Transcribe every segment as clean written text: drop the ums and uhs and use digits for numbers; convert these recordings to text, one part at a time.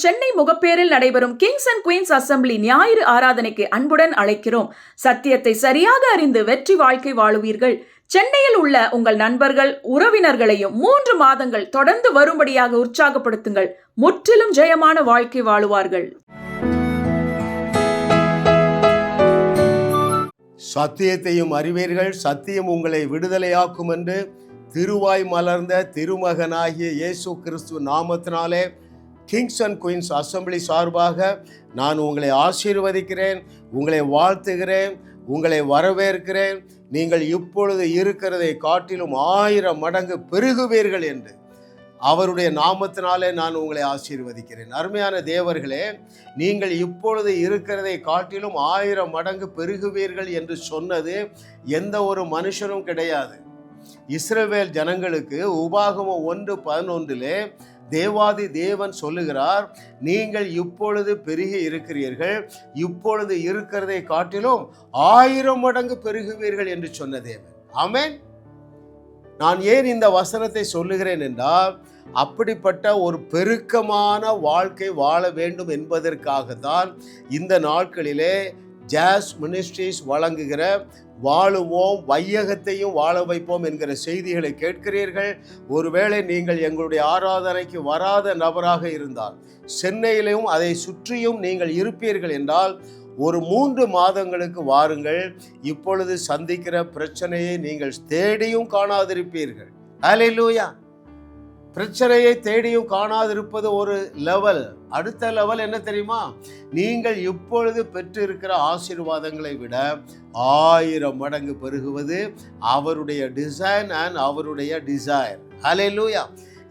சென்னை முகப்பேரில் நடைபெறும் Kings and queens assembly ஞாயிறு ஆராதனைக்கு அன்புடன் அழைக்கிறோம். சத்தியத்தை சரியாக அறிந்து வெற்றி வாழ்க்கை வாழுவீர்கள். சென்னையில் உள்ள உங்கள் நண்பர்கள், உறவினர்களையும் 3 மாதங்கள் தொடர்ந்து வரும்படியாக உற்சாகப்படுத்துங்கள். முற்றிலும் ஜெயமான வாழ்க்கை வாழுவார்கள். சத்தியத்தையும் அறிவீர்கள், சத்தியம் உங்களை விடுதலையாக்கும் என்று திருவாய் மலர்ந்த திருமகனாகிய இயேசு கிறிஸ்து நாமத்தினாலே கிங்ஸ் அண்ட் குயின்ஸ் அசெம்பிளி சார்பாக நான் உங்களை ஆசீர்வதிக்கிறேன், உங்களை வாழ்த்துகிறேன், உங்களை வரவேற்கிறேன். நீங்கள் இப்பொழுது இருக்கிறதை காட்டிலும் 1000 மடங்கு பெருகுவீர்கள் என்று அவருடைய நாமத்தினாலே நான் உங்களை ஆசீர்வதிக்கிறேன். அருமையான தேவர்களே, நீங்கள் இப்பொழுது இருக்கிறதை காட்டிலும் 1000 மடங்கு பெருகுவீர்கள் என்று சொன்னது எந்த ஒரு மனுஷனும் கிடையாது. இஸ்ரவேல் ஜனங்களுக்கு உபாகமம் 1:11 தேவாதி தேவன் சொல்லுகிறார், நீங்கள் இப்பொழுது பெருகி இருக்கிறீர்கள், இப்பொழுது இருக்கிறதை காட்டிலும் 1000 மடங்கு பெருகுவீர்கள் என்று சொன்ன தேவன். ஆமென். நான் ஏன் இந்த வசனத்தை சொல்லுகிறேன் என்றால், அப்படிப்பட்ட ஒரு பெருக்கமான வாழ்க்கை வாழ வேண்டும் என்பதற்காகத்தான் இந்த நாட்களிலே ஜாஸ் மினிஸ்ட்ரீஸ் வழங்குகிற வாழுவோம் வையகத்தையும் வாழ வைப்போம் என்கிற செய்திகளை கேட்கிறீர்கள். ஒருவேளை நீங்கள் எங்களுடைய ஆராதனைக்கு வராத நபராக இருந்தால், சென்னையிலும் அதை சுற்றியும் நீங்கள் இருப்பீர்கள் என்றால் ஒரு 3 மாதங்களுக்கு வாருங்கள். இப்பொழுது சந்திக்கிற பிரச்சனையை நீங்கள் தேடியும் காணாதிருப்பீர்கள். ஹல்லேலூயா. பிரச்சனையை தேடியும் காணாதிருப்பது ஒரு லெவல். அடுத்த லெவல் என்ன தெரியுமா? நீங்கள் இப்பொழுது பெற்றிருக்கிற ஆசீர்வாதங்களை விட 1000 மடங்கு பெருகுவது அவருடைய டிசைன் அண்ட் அவருடைய டிசைர். ஹல்லேலூயா.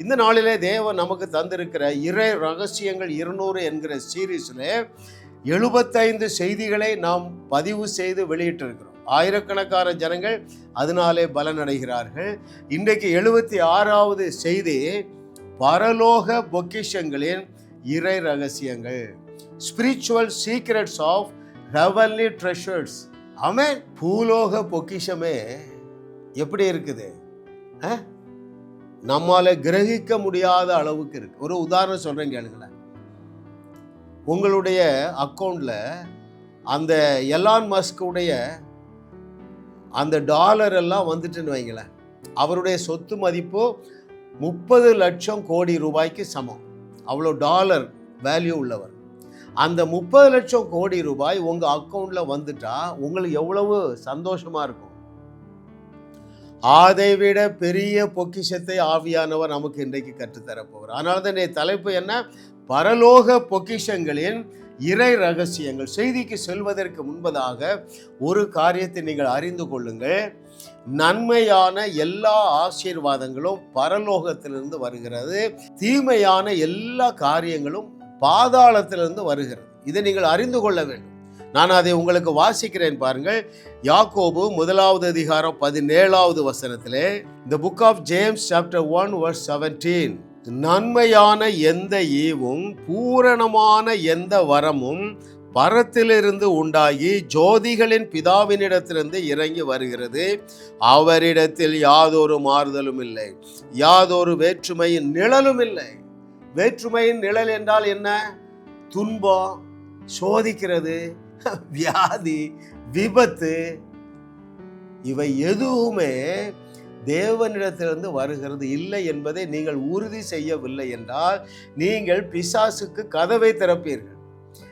இந்த நாளிலே தேவன் நமக்கு தந்திருக்கிற இறை ரகசியங்கள் 200 என்கிற சீரீஸில் 75 செய்திகளை நாம் பதிவு செய்து வெளியிட்டிருக்கிறோம். ஆயிரக்கணக்கான ஜனங்கள் அதனாலே பலனடைகிறார்கள். இன்றைக்கு 76வது செய்தி, பரலோக பொக்கிஷங்களின் இறை ரகசியங்கள், spiritual secrets of heavenly treasures. Amen. பூலோக பொக்கிஷமே எப்படி இருக்குது? நம்மால கிரகிக்க முடியாத அளவுக்கு இருக்கு. ஒரு உதாரணம் சொல்றேன் கேளுங்களேன். உங்களுடைய அக்கௌண்ட்ல அந்த எலான் மஸ்குடைய அந்த டாலர் எல்லாம் வந்துட்டுன்னு வைங்களேன், அவருடைய சொத்து மதிப்பு 30 லட்சம் கோடி ரூபாய்க்கு சமம். அவ்வளோ டாலர் வேல்யூ உள்ளவர். அந்த 30 லட்சம் கோடி ரூபாய் உங்க அக்கௌண்ட்ல வந்துட்டா உங்களுக்கு எவ்வளவு சந்தோஷமா இருக்கும்? அதை விட பெரிய பொக்கிஷத்தை ஆவியானவர் நமக்கு இன்றைக்கு கற்றுத்தரப்போகிறார். அதனால தான் தலைப்பு என்ன? பரலோக பொக்கிஷங்களின் இறை ரகசியங்கள். செய்திக்கு செல்வதற்கு முன்பதாக ஒரு காரியத்தை நீங்கள் அறிந்து கொள்ளுங்கள். நன்மையான எல்லா ஆசீர்வாதங்களும் பரலோகத்திலிருந்து வருகிறது, தீமையான எல்லா காரியங்களும் பாதாளத்திலிருந்து வருகிறது. இதை நீங்கள் அறிந்து கொள்ள வேண்டும். நான் அதை உங்களுக்கு வாசிக்கிறேன் பாருங்கள். யாக்கோபு 1வது அதிகாரம் 17வது வசனத்திலே, The book of James chapter 1 verse 17, நன்மையான எந்த ஈவும் பூரணமான எந்த வரமும் பரத்திலிருந்து உண்டாகி ஜோதிகளின் பிதாவினிடத்திலிருந்து இறங்கி வருகிறது. அவரிடத்தில் யாதொரு மாறுதலும் இல்லை, யாதொரு வேற்றுமையின் நிழலும் இல்லை. வேற்றுமையின் நிழல் என்றால் என்ன? துன்பம், சோதிக்கிறது, வியாதி, விபத்து, இவை எதுவுமே தேவனிடத்திலிருந்து வருகிறது இல்லை என்பதை நீங்கள் உறுதி செய்யவில்லை என்றால் நீங்கள் பிசாசுக்கு கதவை திறப்பீர்கள்.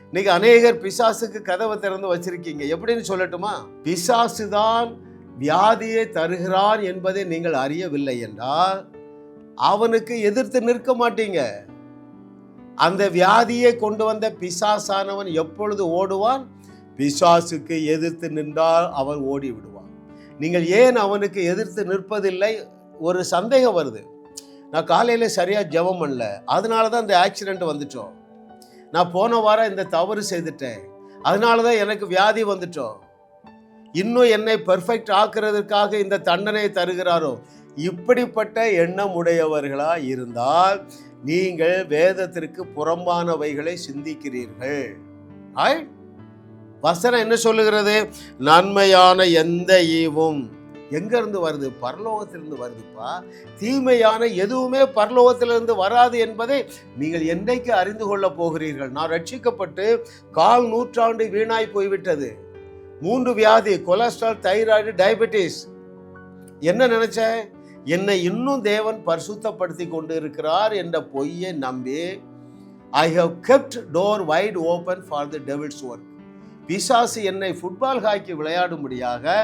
இன்னைக்கு அநேகர் பிசாசுக்கு கதவை திறந்து வச்சிருக்கீங்க. எப்படின்னு சொல்லட்டுமா? பிசாசு தான் வியாதியை தருகிறான் என்பதை நீங்கள் அறியவில்லை என்றால் அவனுக்கு எதிர்த்து நிற்க மாட்டீங்க. அந்த வியாதியை கொண்டு வந்த பிசாசானவன் எப்பொழுது ஓடுவான்? பிசாசுக்கு எதிர்த்து நின்றால் அவன் ஓடி விடுவான். நீங்கள் ஏன் அவனுக்கு எதிர்த்து நிற்பதில்லை? ஒரு சந்தேகம் வருது. நான் காலையில் சரியாக ஜெபம் பண்ணல, அதனால தான் இந்த ஆக்சிடெண்ட் வந்துட்டோம். நான் போன வாரம் இந்த தவறு செய்துட்டேன், அதனால தான் எனக்கு வியாதி வந்துட்டோம். இன்னும் என்னை பெர்ஃபெக்ட் ஆக்குறதுக்காக இந்த தண்டனை தருகிறாரோ? இப்படிப்பட்ட எண்ணம் உடையவர்களா இருந்தால் நீங்கள் வேதத்திற்கு புறம்பானவைகளை சிந்திக்கிறீர்கள். வசனம் என்ன சொல்லுகிறது? நன்மையான எந்த ஈவும், எங்கேருந்து வருது? பரலோகத்திலிருந்து வருதுப்பா. தீமையான எதுவுமே பரலோகத்திலிருந்து வராது என்பதை நீங்கள் என்றைக்கு அறிந்து கொள்ள போகிறீர்கள்? நான் ரட்சிக்கப்பட்டு 1/4 நூற்றாண்டு வீணாய் போய்விட்டது. 3 வியாதி, கொலஸ்ட்ரால், தைராய்டு, டயபெட்டிஸ். என்ன நினைச்சேன்? என்னை இன்னும் தேவன் பரிசுத்தப்படுத்தி கொண்டு இருக்கிறார் என்ற பொய்யை நம்பி I have kept door wide open for the devil's work. பிசாசு என்னை ஃபுட்பால் ஹாக்கி விளையாடும்படியாக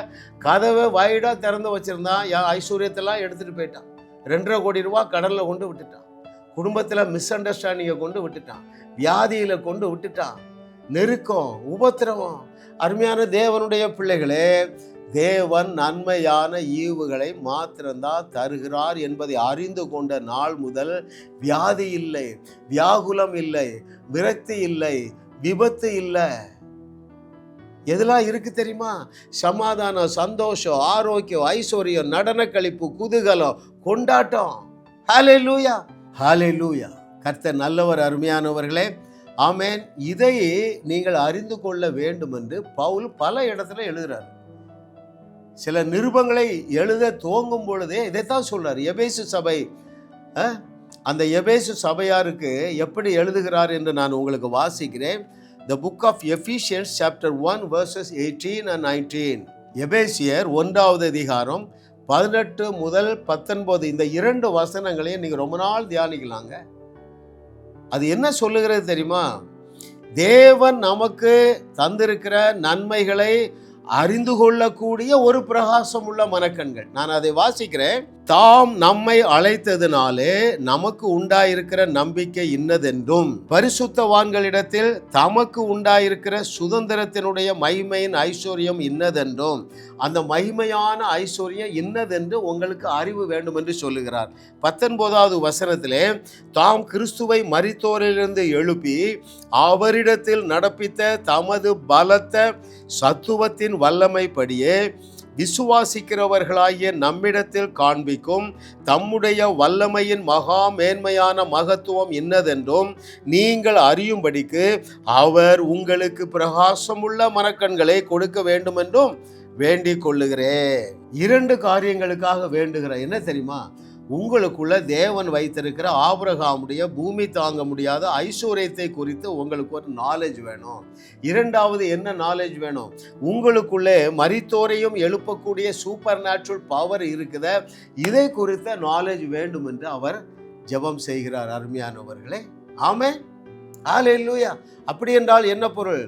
கதவை வைடாக திறந்து வச்சிருந்தான். என் ஐஸ்வர்யத்தெல்லாம் எடுத்துகிட்டு போயிட்டான். 2.5 கோடி ரூபா கடலில் கொண்டு விட்டுட்டான். குடும்பத்தில் மிஸ் அண்டர்ஸ்டாண்டிங்கை கொண்டு விட்டுட்டான். வியாதியில் கொண்டு விட்டுட்டான். நெருக்கம், உபத்திரவம். அருமையான தேவனுடைய பிள்ளைகளே, தேவன் நன்மையான ஈவுகளை மாத்திரம்தான் தருகிறார் என்பதை அறிந்து கொண்ட நாள் முதல் வியாதி இல்லை, வியாகுலம் இல்லை, விரக்தி இல்லை, விபத்து இல்லை. எதெல்லாம் இருக்கு தெரியுமா? சமாதானம், சந்தோஷம், ஆரோக்கியம், ஐஸ்வர்யம், நடன கழிப்பு, குதூகலம், கொண்டாட்டம். ஹல்லேலூயா, ஹல்லேலூயா. கர்த்தர் நல்லவர். அருமையானவர்களே, ஆமென். இதை நீங்கள் அறிந்து கொள்ள வேண்டும் என்று பவுல் பல இடத்துல எழுதுறார். சில நிருபங்களை எழுத துவங்கும் பொழுதே இதைத்தான் சொல்றார். எபேசு சபை, அந்த எபேசு சபையாருக்கு எப்படி எழுதுகிறார் என்று நான் உங்களுக்கு வாசிக்கிறேன். The book of Ephesians chapter 1 verses 18 and 19. எபேசியர் 1வது அதிகாரம் 18 முதல் 19 இந்த 2 வசனங்களையும் நீங்க ரொம்ப நாள் தியானிக்கலாங்க. அது என்ன சொல்லுகிறது தெரியுமா? தேவன் நமக்கு தந்திருக்கிற நன்மைகளை அறிந்து கொள்ளக்கூடிய ஒரு பிரகாசம் உள்ள மனக்கண்கள். நான் அதை வாசிக்கிறேன். தாம் நம்மை அழைத்ததினாலே நமக்கு உண்டாயிருக்கிற நம்பிக்கை இன்னதென்றும், பரிசுத்தவான்களிடத்தில் தமக்கு உண்டாயிருக்கிற சுதந்திரத்தினுடைய மகிமையின் ஐஸ்வர்யம் இன்னதென்றும், அந்த மகிமையான ஐஸ்வர்யம் இன்னதென்று உங்களுக்கு அறிவு வேண்டும் என்று சொல்லுகிறார். 19வது வசனத்திலே, தாம் கிறிஸ்துவை மரித்தோரிலிருந்து எழுப்பி அவரிடத்தில் நடப்பித்த தமது பலத்த சத்துவத்தின் வல்லமைப்படியே விசுவாசிக்கிறவர்களாகிய நம்மிடத்தில் காண்பிக்கும் தம்முடைய வல்லமையின் மகா மேன்மையான மகத்துவம் இன்னதென்றும் நீங்கள் அறியும்படிக்கு அவர் உங்களுக்கு பிரகாசமுள்ள மனக்கண்களை கொடுக்க வேண்டும் என்றும் வேண்டிக் கொள்ளுகிறேன். 2 காரியங்களுக்காக வேண்டுகிறேன். என்ன தெரியுமா? உங்களுக்குள்ள தேவன் வைத்திருக்கிற ஆபிரகாமுடைய பூமி தாங்க முடியாத ஐஸ்வர்யத்தை குறித்து உங்களுக்கு ஒரு நாலேஜ் வேணும். 2வது என்ன நாலேஜ் வேணும்? உங்களுக்குள்ளே மரித்தோரையும் எழுப்பக்கூடிய சூப்பர் நேச்சுரல் பவர் இருக்குத, இதை குறித்த நாலேஜ் வேண்டும் என்று அவர் ஜெபம் செய்கிறார். அருமையானவர்களே, ஆமென், ஹல்லேலூயா. அப்படி என்றால் என்ன பொருள்?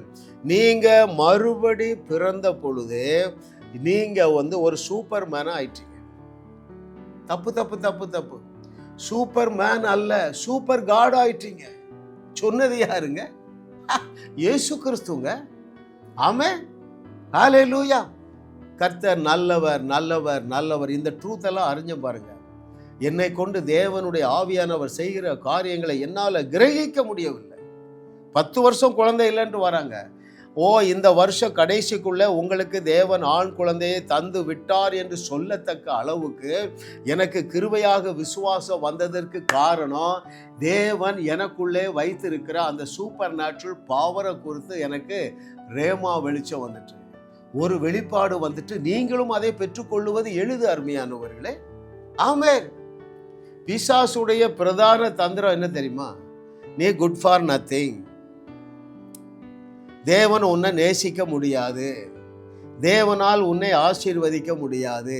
நீங்க மறுபடி பிறந்த பொழுது நீங்க ஒரு சூப்பர் மேனா ஆயிட்டீங்க. தப்பு தப்பு தப்பு தப்பு. சூப்பர் மேன் அல்ல, சூப்பர் காட் ஆயிட்டீங்க. சொன்னது யாருங்க? இயேசு கிறிஸ்துங்க. ஆமென், ஹல்லேலூயா. கர்த்தர் நல்லவர், நல்லவர், நல்லவர். இந்த ட்ரூத் எல்லாம் அறிஞ்ச பாருங்க. என்னை கொண்டு தேவனுடைய ஆவியானவர் செய்கிற காரியங்களை என்னால கிரகிக்க முடியவில்லை. 10 வருஷம் குழந்தை இல்லைன்னு வராங்க. இந்த வருஷம் கடைசிக்குள்ள உங்களுக்கு தேவன் ஆண் குழந்தையை தந்து விட்டார் என்று சொல்லத்தக்க அளவுக்கு எனக்கு கிருபையாக விசுவாசம் வந்ததற்கு காரணம், தேவன் எனக்குள்ளே வைத்திருக்கிற அந்த சூப்பர் நேச்சுரல் பவரை குறித்து எனக்கு ரேமா வெளிச்சம் வந்துட்டு, ஒரு வெளிப்பாடு வந்துட்டு, நீங்களும் அதை பெற்றுக்கொள்ளுவது எளிது. அருமையானவர்களே, ஆமென். பிசாசுடைய பிரதான தந்திரம் என்ன தெரியுமா? நீ குட் ஃபார் நத்திங். தேவன் உன்னை நேசிக்க முடியாது, தேவனால் உன்னை ஆசீர்வதிக்க முடியாது,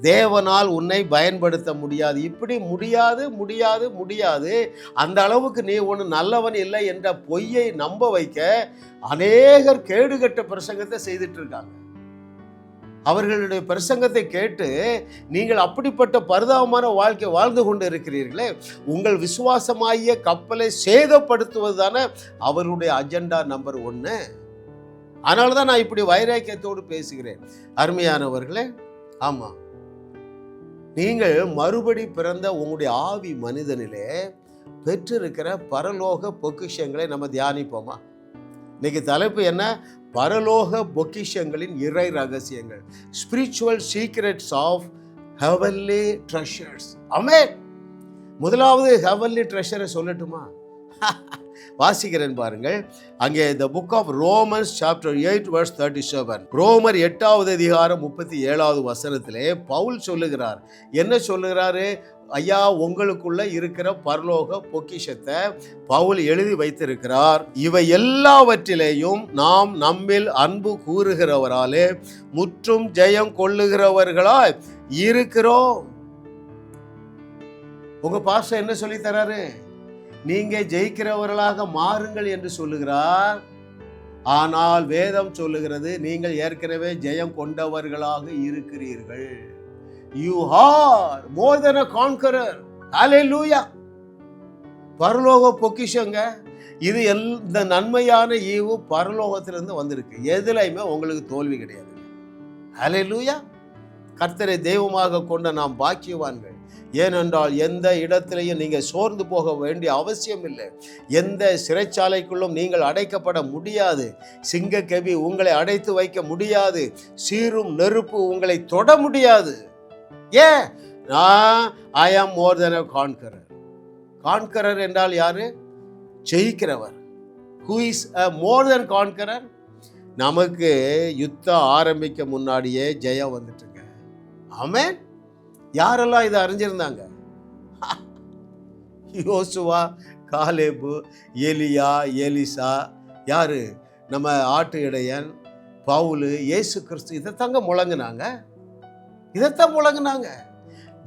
தேவனால் உன்னை பயன்படுத்த முடியாது, இப்படி முடியாது முடியாது முடியாது, அந்த அளவுக்கு நீ ஒன்று நல்லவன் இல்லை என்ற பொய்யை நம்ப வைக்க அநேகர் கேடுகட்ட பிரசங்கத்தை செய்துட்டு இருக்காங்க. அவர்களுடைய பிரசங்கத்தை கேட்டு நீங்கள் அப்படிப்பட்ட பரிதாபமான வாழ்க்கை வாழ்ந்து கொண்டு இருக்கிறீர்களே, உங்கள் விசுவாசமாகிய கப்பலை சேதப்படுத்துவது தானே அவருடைய அஜெண்டா நம்பர் 1. அதனால தான் நான் இப்படி வைராக்கியத்தோடு பேசுகிறேன். அருமையானவர்களே, ஆமா, நீங்கள் மறுபடி பிறந்த உங்களுடைய ஆவி மனிதனிலே பெற்றிருக்கிற பரலோக பொக்கிஷங்களை நம்ம தியானிப்போமா? இன்னைக்கு தலைப்பு என்ன? பரலோக பொக்கிஷங்களின் இறை ரகசியங்கள், spiritual secrets of heavenly treasures. ஆமென். முதலாவது ஹெவன்லி ட்ரெஷரை சொல்லட்டுமா? வாசிக்கிறேன் பாருங்கள். அங்கே the book of Romans chapter 8 verse 37, ரோமர் 8வது அதிகாரம் 37வது வசனத்திலே பவுல் சொல்லுகிறார். என்ன சொல்லுகிறாரு? ஐயா, உங்களுக்குள்ள இருக்கிற பரலோக பொக்கிஷத்தை பவுல் எழுதி வைத்திருக்கிறார். இவை எல்லாவற்றிலேயும் நாம் நம்மில் அன்பு கூறுகிறவராலே முற்றும் ஜெயம் கொள்ளுகிறவர்களாய் இருக்கிறோம். உங்க பாஸ்டர் என்ன சொல்லி தராரு? நீங்க ஜெயிக்கிறவர்களாக மாறுங்கள் என்று சொல்லுகிறார். ஆனால் வேதம் சொல்லுகிறது, நீங்கள் ஏற்கனவே ஜெயம் கொண்டவர்களாக இருக்கிறீர்கள். You are more than a conqueror. Hallelujah. பரலோக பொக்கிஷங்க இது. இந்த நன்மையான ஈவு பரலோகத்திலிருந்து வந்திருக்கு. எதுலையுமே உங்களுக்கு தோல்வி கிடையாது. Hallelujah. கர்த்தரை தெய்வமாக கொண்ட நாம் பாக்கியவான்கள். ஏனென்றால் எந்த இடத்திலையும் நீங்கள் சோர்ந்து போக வேண்டிய அவசியம் இல்லை. எந்த சிறைச்சாலைக்குள்ளும் நீங்கள் அடைக்கப்பட முடியாது. சிங்கக்கெபி உங்களை அடைத்து வைக்க முடியாது. சீரும் நெருப்பு உங்களை தொட முடியாது. ஏன்? ஐ ஆம் மோர் தென் a conqueror. கான்கரர் என்றால் யாரு? ஜெயிக்கிறவர். who is a more than conqueror? நமக்கு யுத்தம் ஆரம்பிக்க முன்னாடியே ஜெயம் வந்துட்டுங்க. ஆமென். யாரெல்லாம் இதை அறிஞ்சிருந்தாங்க? யோசுவா, காலேபு, எலியா, எலிசா, யாரு? நம்ம ஆட்டு இடையன், பவுலு, இயேசு கிறிஸ்து. இதைத்தாங்க முழங்குனாங்க. இதைத்தான் முழங்குனாங்க.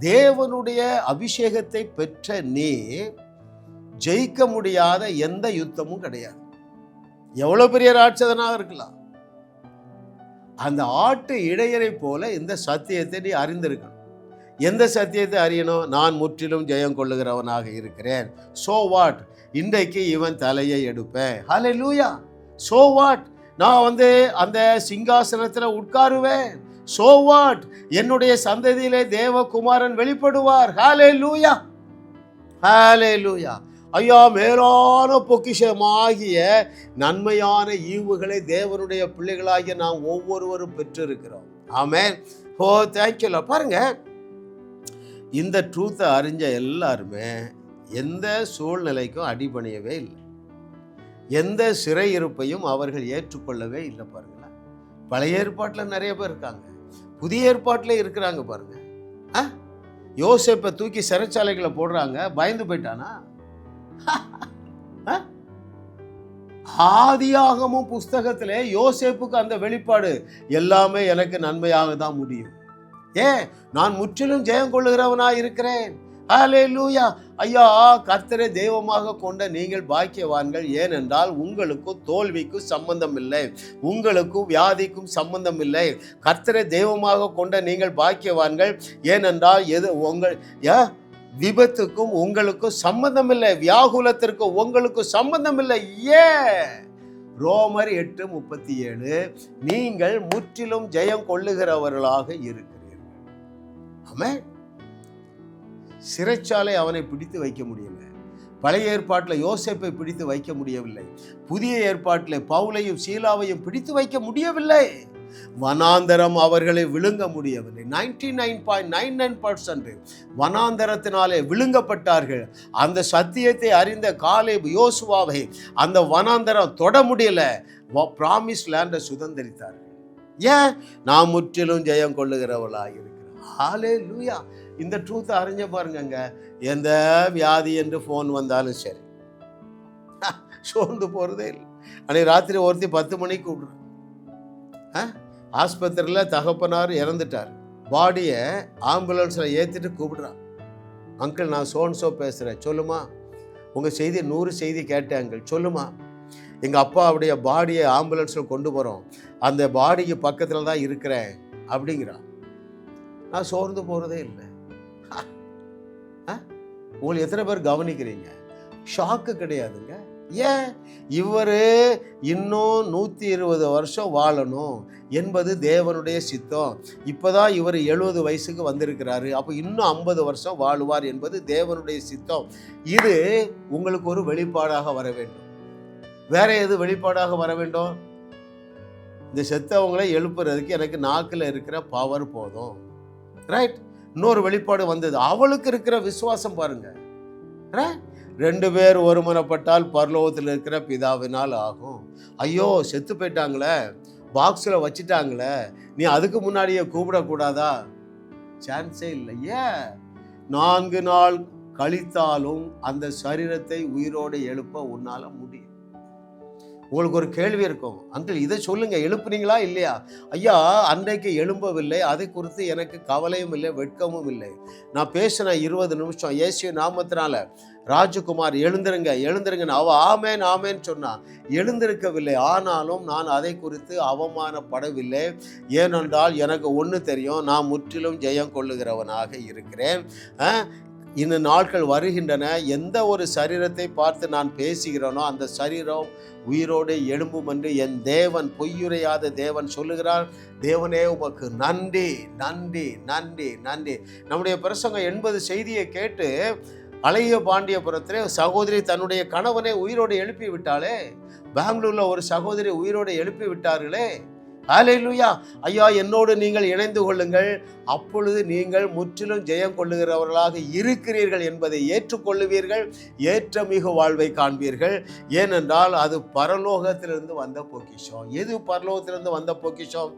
தேவனுடைய அபிஷேகத்தை பெற்ற நீ ஜெயிக்க முடியாத எந்த யுத்தமும் கிடையாது. எவ்வளவு பெரிய ராட்சதனாக இருக்கலாம். அந்த ஆட்டு இடையரை போல இந்த சத்தியத்தை நீ அறிந்திருக்கணும். எந்த சத்தியத்தை அறியணும்? நான் முற்றிலும் ஜெயம் கொள்ளுகிறவனாக இருக்கிறேன். So what? இன்றைக்கு இவன் தலையை எடுப்பேன். ஹல்லேலூயா. So what? நான் அந்த சிங்காசனத்தில் உட்காருவேன். So what? என்னுடைய சந்ததியிலே தேவகுமாரன் வெளிப்படுவார். ஹல்லேலூயா. ஹல்லேலூயா. ஐயா, மேலான பொக்கிஷமாகிய நன்மையான ஈவுகளை தேவனுடைய பிள்ளைகளாகிய நாம் ஒவ்வொருவரும் பெற்றிருக்கிறோம். ஆமென். ஓ தேங்க்யூ. பாருங்க, இந்த ட்ரூத்தை அறிஞ்ச எல்லாருமே எந்த சூழ்நிலைக்கும் அடிபணியவே இல்லை. எந்த சிறையிருப்பையும் அவர்கள் ஏற்றுக்கொள்ளவே இல்லை. பாருங்களேன், பழைய ஏற்பாட்டில் நிறைய பேர் இருக்காங்க, புதிய ஏற்பாட்டில் இருக்கிறாங்க. பாருங்க, யோசேப்பை தூக்கி சிறைச்சாலைகளை போடுறாங்க. பயந்து போயிட்டானா? ஆதியாகமம் புஸ்தகத்திலே யோசேப்புக்கு அந்த வெளிப்பாடு எல்லாமே எனக்கு நன்மையாக தான் முடியும். ஏன்? நான் முற்றிலும் ஜெயம் கொள்ளுகிறவனாய் இருக்கிறேன். ஹல்லேலூயா. ஐயா, கர்த்தரை தெய்வமாக கொண்ட நீங்கள் பாக்கியவான்கள். ஏனென்றால் உங்களுக்கும் தோல்விக்கும் சம்பந்தம் இல்லை, உங்களுக்கும் வியாதிக்கும் சம்பந்தம் இல்லை. கர்த்தரை தெய்வமாக கொண்ட நீங்கள் பாக்கியவான்கள். ஏனென்றால் உங்கள் விபத்துக்கும் உங்களுக்கும் சம்பந்தம் இல்லை, வியாகுலத்திற்கும் உங்களுக்கும் சம்பந்தம் இல்லை. ஏன்? ரோமர் 8:37, நீங்கள் முற்றிலும் ஜெயம் கொள்ளுகிறவர்களாக இருக்கிறீர்கள். ஆமென். சிறைச்சாலை அவனை பிடித்து வைக்க முடியல. பழைய ஏற்பாட்டில் யோசேப்பை பிடித்து வைக்க முடியவில்லை. புதிய ஏற்பாட்டில் பவுலையும் சீலாவையும் பிடித்து வைக்க முடியவில்லை. வனாந்தரம் அவர்களை விழுங்க முடியவில்லை. 99.99% வனாந்தரத்தினாலே விழுங்கப்பட்டார்கள். அந்த சத்தியத்தை அறிந்த காலேப் யோசுவாவை அந்த வனாந்தரம் தொட முடியல. பிராமிஸ் லேண்டை சுதந்திரித்தார்கள். ஏன்? நான் முற்றிலும் ஜெயம் கொள்ளுகிறவளாக இருக்கிறேன். ஹல்லேலூயா. இந்த ட்ரூத்தை அறிஞ்ச பாருங்க, எந்த வியாதி என்று ஃபோன் வந்தாலும் சரி சோர்ந்து போகிறதே இல்லை. அன்னைக்கு ராத்திரி ஒருத்தி 10 மணிக்கு கூப்பிடுறேன். ஆஸ்பத்திரியில் தகப்பனார் இறந்துட்டார். பாடியை ஆம்புலன்ஸில் ஏற்றிட்டு கூப்பிடுறான். அங்கிள், நான் சோன்சோ பேசுகிறேன், சொல்லுமா. உங்கள் செய்தி 100 செய்தி கேட்டேன் அங்கிள், சொல்லுமா. எங்கள் அப்பாவுடைய பாடியை ஆம்புலன்ஸில் கொண்டு போகிறோம், அந்த பாடிக்கு பக்கத்தில் தான் இருக்கிறேன் அப்படிங்கிறான். நான் சோர்ந்து போகிறதே இல்லை. உங்களுக்கு எத்தனை பேர் கவனிக்கிறீங்க? ஷாக்கு கிடையாதுங்க. ஏன்? இவர் இன்னும் 120 வருஷம் வாழணும் என்பது தேவனுடைய சித்தம். இப்போதான் இவர் 70 வயசுக்கு வந்திருக்கிறாரு. அப்போ இன்னும் 50 வருஷம் வாழுவார் என்பது தேவனுடைய சித்தம். இது உங்களுக்கு ஒரு வெளிப்பாடாக வர வேண்டும். வேற எது வெளிப்பாடாக வர வேண்டும்? இந்த செத்தவங்களை எழுப்புறதுக்கு எனக்கு நாக்கில் இருக்கிற பவர் போதும். ரைட்? இன்னொரு வெளிப்பாடு வந்தது. அவளுக்கு இருக்கிற விசுவாசம் பாருங்க. 2 பேர் ஒருமனப்பட்டால் பரலோகத்தில் இருக்கிற பிதாவினால் ஆகும். ஐயோ செத்து போயிட்டாங்களே, பாக்ஸில் வச்சிட்டாங்களே, நீ அதுக்கு முன்னாடியே கூப்பிடக்கூடாதா? சான்ஸே இல்லை. ஏன்? 4 நாள் கழித்தாலும் அந்த சரீரத்தை உயிரோடு எழுப்ப உன்னால முடியும். உங்களுக்கு ஒரு கேள்வி இருக்கும், அங்கிள் இதை சொல்லுங்க, எழுப்புனீங்களா இல்லையா? ஐயா, அன்றைக்கு எழும்பவில்லை, அதை குறித்து எனக்கு கவலையும் இல்லை, வெட்கமும் இல்லை. நான் பேசின 20 நிமிஷம் இயேசு நாமத்தினால ராஜகுமார் எழுந்திருங்க எழுந்திருங்கன்னு அவ ஆமேன் ஆமேன்னு சொன்னா, எழுந்திருக்கவில்லை. ஆனாலும் நான் அதை குறித்து அவமானப்படவில்லை. ஏனென்றால் எனக்கு ஒன்று தெரியும், நான் முற்றிலும் ஜெயம் கொள்ளுகிறவனாக இருக்கிறேன். இந்த நாட்கள் வருகின்றன, எந்த ஒரு சரீரத்தை பார்த்து நான் பேசுகிறேனோ அந்த சரீரம் உயிரோடு எழும்பும் என்று என் தேவன், பொய்யுரையாத தேவன் சொல்லுகிறார். தேவனே உமக்கு நன்றி நன்றி நன்றி நன்றி. நம்முடைய பிரசங்கம் 80 செய்தியை கேட்டு அழகிய பாண்டியபுரத்திலே சகோதரி தன்னுடைய கணவனை உயிரோடு எழுப்பி விட்டாளே, பெங்களூர்ல ஒரு சகோதரி உயிரோடு எழுப்பி விட்டார்களே. ஹல்லேலூயா. ஐயா, என்னோடு நீங்கள் இணைந்து கொள்ளுங்கள், அப்பொழுது நீங்கள் முற்றிலும் ஜெயம் கொள்ளுகிறவர்களாக இருக்கிறீர்கள் என்பதை ஏற்றுக்கொள்ளுவீர்கள், ஏற்ற மிகு வாழ்வை காண்பீர்கள். ஏனென்றால் அது பரலோகத்திலிருந்து வந்த பொக்கிஷம். எது பரலோகத்திலிருந்து வந்த பொக்கிஷம்?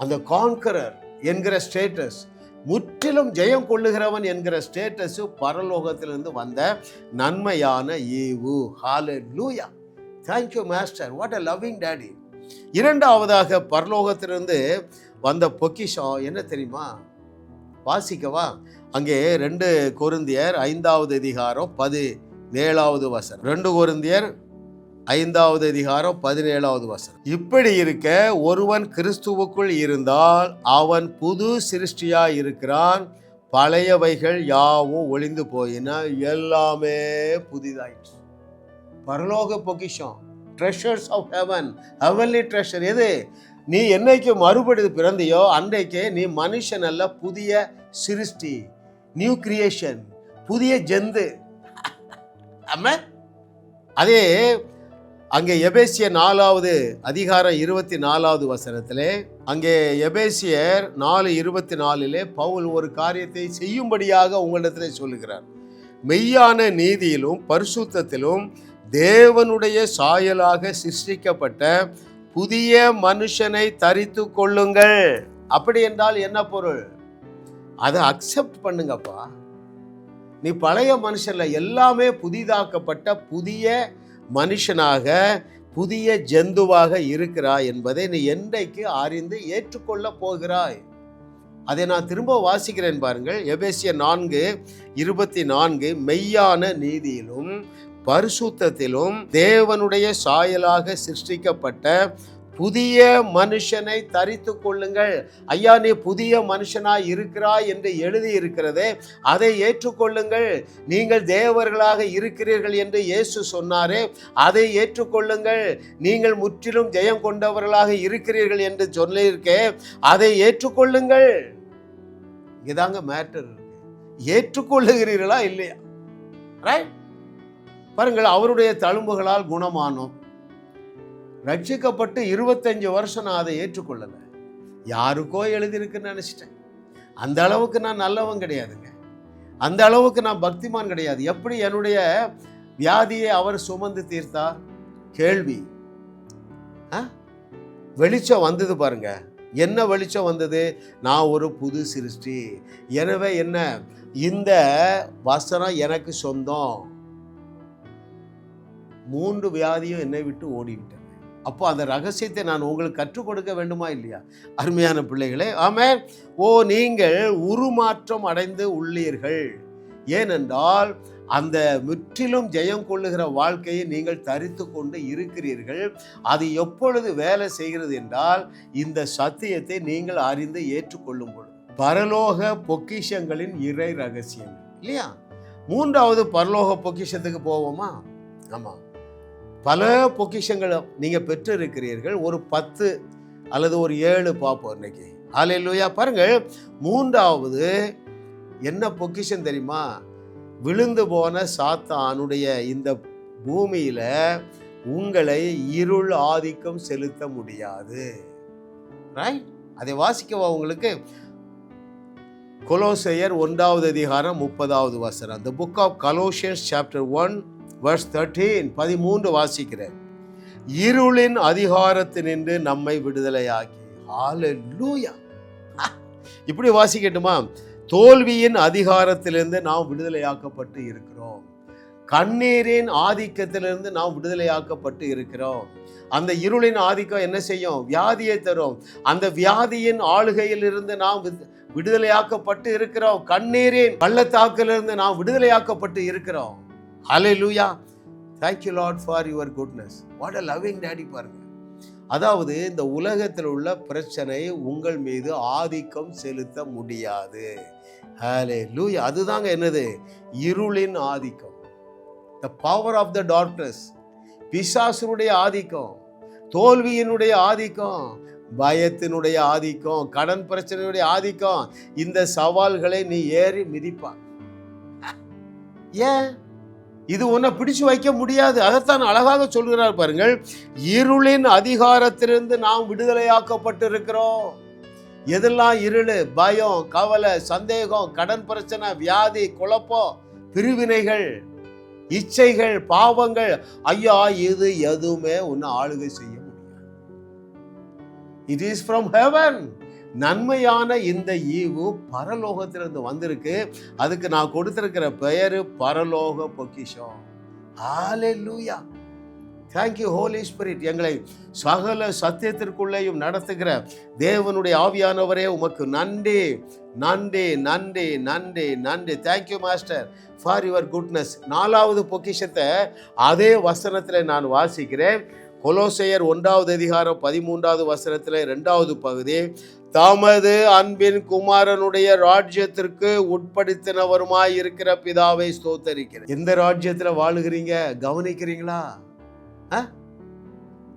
அந்த கான்கரர் என்கிற ஸ்டேட்டஸ், முற்றிலும் ஜெயம் கொள்ளுகிறவன் என்கிற ஸ்டேட்டஸ் பரலோகத்திலிருந்து வந்த நன்மையான ஈவு. ஹல்லேலூயா. Thank you master, what a loving daddy. இரண்டாவதாக பரலோகத்திலிருந்து வந்த பொக்கிஷம் என்ன தெரியுமா? வாசிக்கவா? அங்கே 2 கொரிந்தியர் 5வது அதிகாரம் 17வது வசனம். 2 கொரிந்தியர் 5வது அதிகாரம் 17வது வசனம். இப்படி இருக்க, ஒருவன் கிறிஸ்துவுக்குள் இருந்தால் அவன் புது சிருஷ்டியாய் இருக்கிறான், பழையவைகள் யாவும் ஒளிந்து போயின, எல்லாமே புதிதாயிற்று. பரலோக பொக்கிஷம், treasures of heaven, heavenly treasure. எது? நீ என்னைக்கு மறுபடி பிறந்தியோ அன்றைக்கே நீ மனுஷன் அல்ல, புதிய சிருஷ்டி, நியூ கிரியேஷன், புதிய ஜந்து. அதே அங்கே எபேசியர் 4வது அதிகாரம் 24வது வசனத்திலே, அங்கே எபேசியர் 4:24 பவுல் ஒரு காரியத்தை செய்யும்படியாக உங்களிடத்திலே சொல்லுகிறார். மெய்யான நீதியிலும் பரிசுத்தத்திலும் தேவனுடைய சாயலாக சிருஷ்டிக்கப்பட்ட புதிய மனுஷனை தரித்து கொள்ளுங்கள். அப்படி என்றால் என்ன பொருள்? அதை அக்செப்ட் பண்ணுங்கப்பா. நீ பழைய மனுஷன்ல, எல்லாமே புதிதாக்கப்பட்ட புதிய மனுஷனாக, புதிய ஜந்துவாக இருக்கிறாய் என்பதை நீ என்றைக்கு அறிந்து ஏற்றுக்கொள்ள போகிறாய்? அதை நான் திரும்ப வாசிக்கிறேன் பாருங்கள். எபேசியர் 4:24 மெய்யான நீதியிலும் பரிசுத்தத்திலும் தேவனுடைய சாயலாக சிருஷ்டிக்கப்பட்ட புதிய மனுஷனை தரித்து கொள்ளுங்கள். ஐயா, நீ புதிய மனுஷனாய் இருக்கிறாய் என்று எழுதி இருக்கிறதே, அதை ஏற்றுக்கொள்ளுங்கள். நீங்கள் தேவர்களாக இருக்கிறீர்கள் என்று இயேசு சொன்னாரே, அதை ஏற்றுக்கொள்ளுங்கள். நீங்கள் முற்றிலும் ஜெயம் கொண்டவர்களாக இருக்கிறீர்கள் என்று சொல்லியிருக்கே, அதை ஏற்றுக்கொள்ளுங்கள். இதாங்க மேட்டர். ஏற்றுக்கொள்ளுகிறீர்களா இல்லையா? ரைட்? பாருங்கள், அவருடைய தழும்புகளால் குணமானோம். ரட்சிக்கப்பட்டு 25 வருஷம் நான் அதை ஏற்றுக்கொள்ளலை. யாருக்கோ எழுதியிருக்குன்னு நினச்சிட்டேன். அந்த அளவுக்கு நான் நல்லவன் கிடையாதுங்க, அந்த அளவுக்கு நான் பக்திமான் கிடையாது. எப்படி என்னுடைய வியாதியை அவர் சுமந்து தீர்த்தார்? கேள்வி. வெளிச்சம் வந்தது பாருங்க. என்ன வெளிச்சம் வந்தது? நான் ஒரு புது சிருஷ்டி. எனவே என்ன, இந்த வசனம் எனக்கு சொந்தம். 3 வியாதியும் என்னை விட்டு ஓடிவிட்டன. அப்போ அந்த ரகசியத்தை நான் உங்களுக்கு கற்றுக் கொடுக்க வேண்டுமா இல்லையா? அருமையான பிள்ளைகளே, ஆமென். நீங்கள் உருமாற்றம் அடைந்து உள்ளீர்கள். ஏனென்றால் அந்த முற்றிலும் ஜெயம் கொள்ளுகிற வாழ்க்கையை நீங்கள் தரித்து கொண்டு இருக்கிறீர்கள். அது எப்பொழுது வேலை செய்கிறது என்றால், இந்த சத்தியத்தை நீங்கள் அறிந்து ஏற்றுக்கொள்ளும் பொழுது. பரலோக பொக்கிஷங்களின் இறை ரகசியம் இல்லையா? 3வது பரலோக பொக்கிஷத்துக்கு போவோமா? ஆமாம், பல பொக்கிஷங்களை நீங்கள் பெற்று இருக்கிறீர்கள். ஒரு 10 அல்லது ஒரு 7 பார்ப்போம் இன்னைக்கு. ஹல்லேலூயா. பாருங்கள், 3வது என்ன பொக்கிஷம் தெரியுமா? விழுந்து போன சாத்தானுடைய இந்த பூமியில உங்களை இருள் ஆதிக்கம் செலுத்த முடியாது. ரைட்? அதை வாசிக்கவா உங்களுக்கு? கொலோசையர் 1:30. The book of Colossians chapter 1 verse 13, 13 வாசிக்கிறேன். இருளின் அதிகாரத்தினின்று நம்மை விடுதலையாக்கி. ஹalleluya. இப்படி வாசிக்கட்டுமா? தோல்வியின் அதிகாரத்திலிருந்து நாம் விடுதலையாக்கப்பட்டு இருக்கிறோம். கண்ணீரின் ஆதிக்கத்திலிருந்து நாம் விடுதலையாக்கப்பட்டு இருக்கிறோம். அந்த இருளின் ஆதிக்கம் என்ன செய்யும்? வியாதியை தரும். அந்த வியாதியின் ஆளுகையிலிருந்து நாம் விடுதலையாக்கப்பட்டு இருக்கிறோம். கண்ணீரின் பள்ளத்தாக்கிலிருந்து நாம் விடுதலையாக்கப்பட்டு இருக்கிறோம். ஹalleluya. Thank you Lord for your goodness. What a loving daddy பாருங்க. அதாவது இந்த உலகத்தில் உள்ள பிரச்சனை உங்கள் மீது ஆதிக்கம் செலுத்த முடியாது. ஹalleluya. அதுதாங்க என்னது? இருளின் ஆதிக்கம். The power of the darkness. பிசாசுடைய ஆதிக்கம், தோல்வியினுடைய ஆதிக்கம், பயத்தினுடைய ஆதிக்கம், கடன் பிரச்சனையுடைய ஆதிக்கம். இந்த சவால்களை நீ ஏறி மிதிப்பான். ஏன்? இது உன்னை பிடிச்சு வைக்க முடியாது. அதைத்தான் அழகாக சொல்கிறார் பாருங்கள். இருளின் அதிகாரத்திலிருந்து நாம் விடுதலையாக்கப்பட்டு இருக்கிறோம். எதெல்லாம் இருள்? பயம், கவலை, சந்தேகம், கடன் பிரச்சனை, வியாதி, குழப்பம், பிரிவினைகள், இச்சைகள், பாவங்கள். ஐயா, இது எதுவுமே உன்னை ஆளுகை செய்ய முடியாது. It is from heaven. நன்மையான இந்த ஈவு பரலோகத்திலிருந்து வந்திருக்கு. அதுக்கு நான் கொடுத்திருக்கிற பெயரு பரலோக பொக்கிஷம். ஹalleluya. Thank you Holy Spirit. எங்களை சகல சத்தியத்திற்குள்ளேயும் நடத்துகிற தேவனுடைய ஆவியானவரே, உமக்கு நன்றி நன்றி நன்றி நன்றி நன்றி. Thank you Master for your goodness. 4வது பொக்கிஷத்தை அதே வசனத்தில் நான் வாசிக்கிறேன். கொலோசையர் 1:13 2வது பகுதி. தமது அன்பின் குமாரனுடைய ராஜ்யத்திற்கு உட்படுத்தினவருமாய் இருக்கிற பிதாவை ஸ்தோத்தரிக்கிறேன். எந்த ராஜ்யத்துல வாழுகிறீங்க? கவனிக்கிறீங்களா?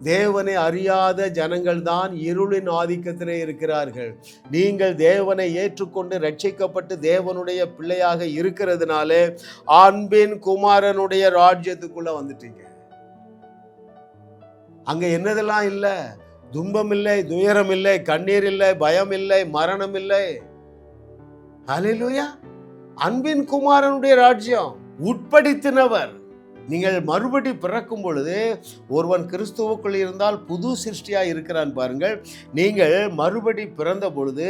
தேவனை அறியாத ஜனங்கள் தான் இருளின் ஆதிக்கத்திலே இருக்கிறார்கள். நீங்கள் தேவனை ஏற்றுக்கொண்டு ரட்சிக்கப்பட்டு தேவனுடைய பிள்ளையாக இருக்கிறதுனாலே அன்பின் குமாரனுடைய ராஜ்யத்துக்குள்ள வந்துட்டீங்க. அங்க என்னதெல்லாம் இல்லை? துன்பம் இல்லை, துயரம் இல்லை, கண்ணீர் இல்லை, பயம் இல்லை, மரணம் இல்லை. ஹalleluya. அன்பின் குமாரனுடைய ராஜ்யம். உட்படுத்தினவர். நீங்கள் மறுபடி பிறக்கும் பொழுது ஒருவன் கிறிஸ்துவுக்குள் இருந்தால் புது சிருஷ்டியா இருக்கிறான் பாருங்கள். நீங்கள் மறுபடி பிறந்த பொழுது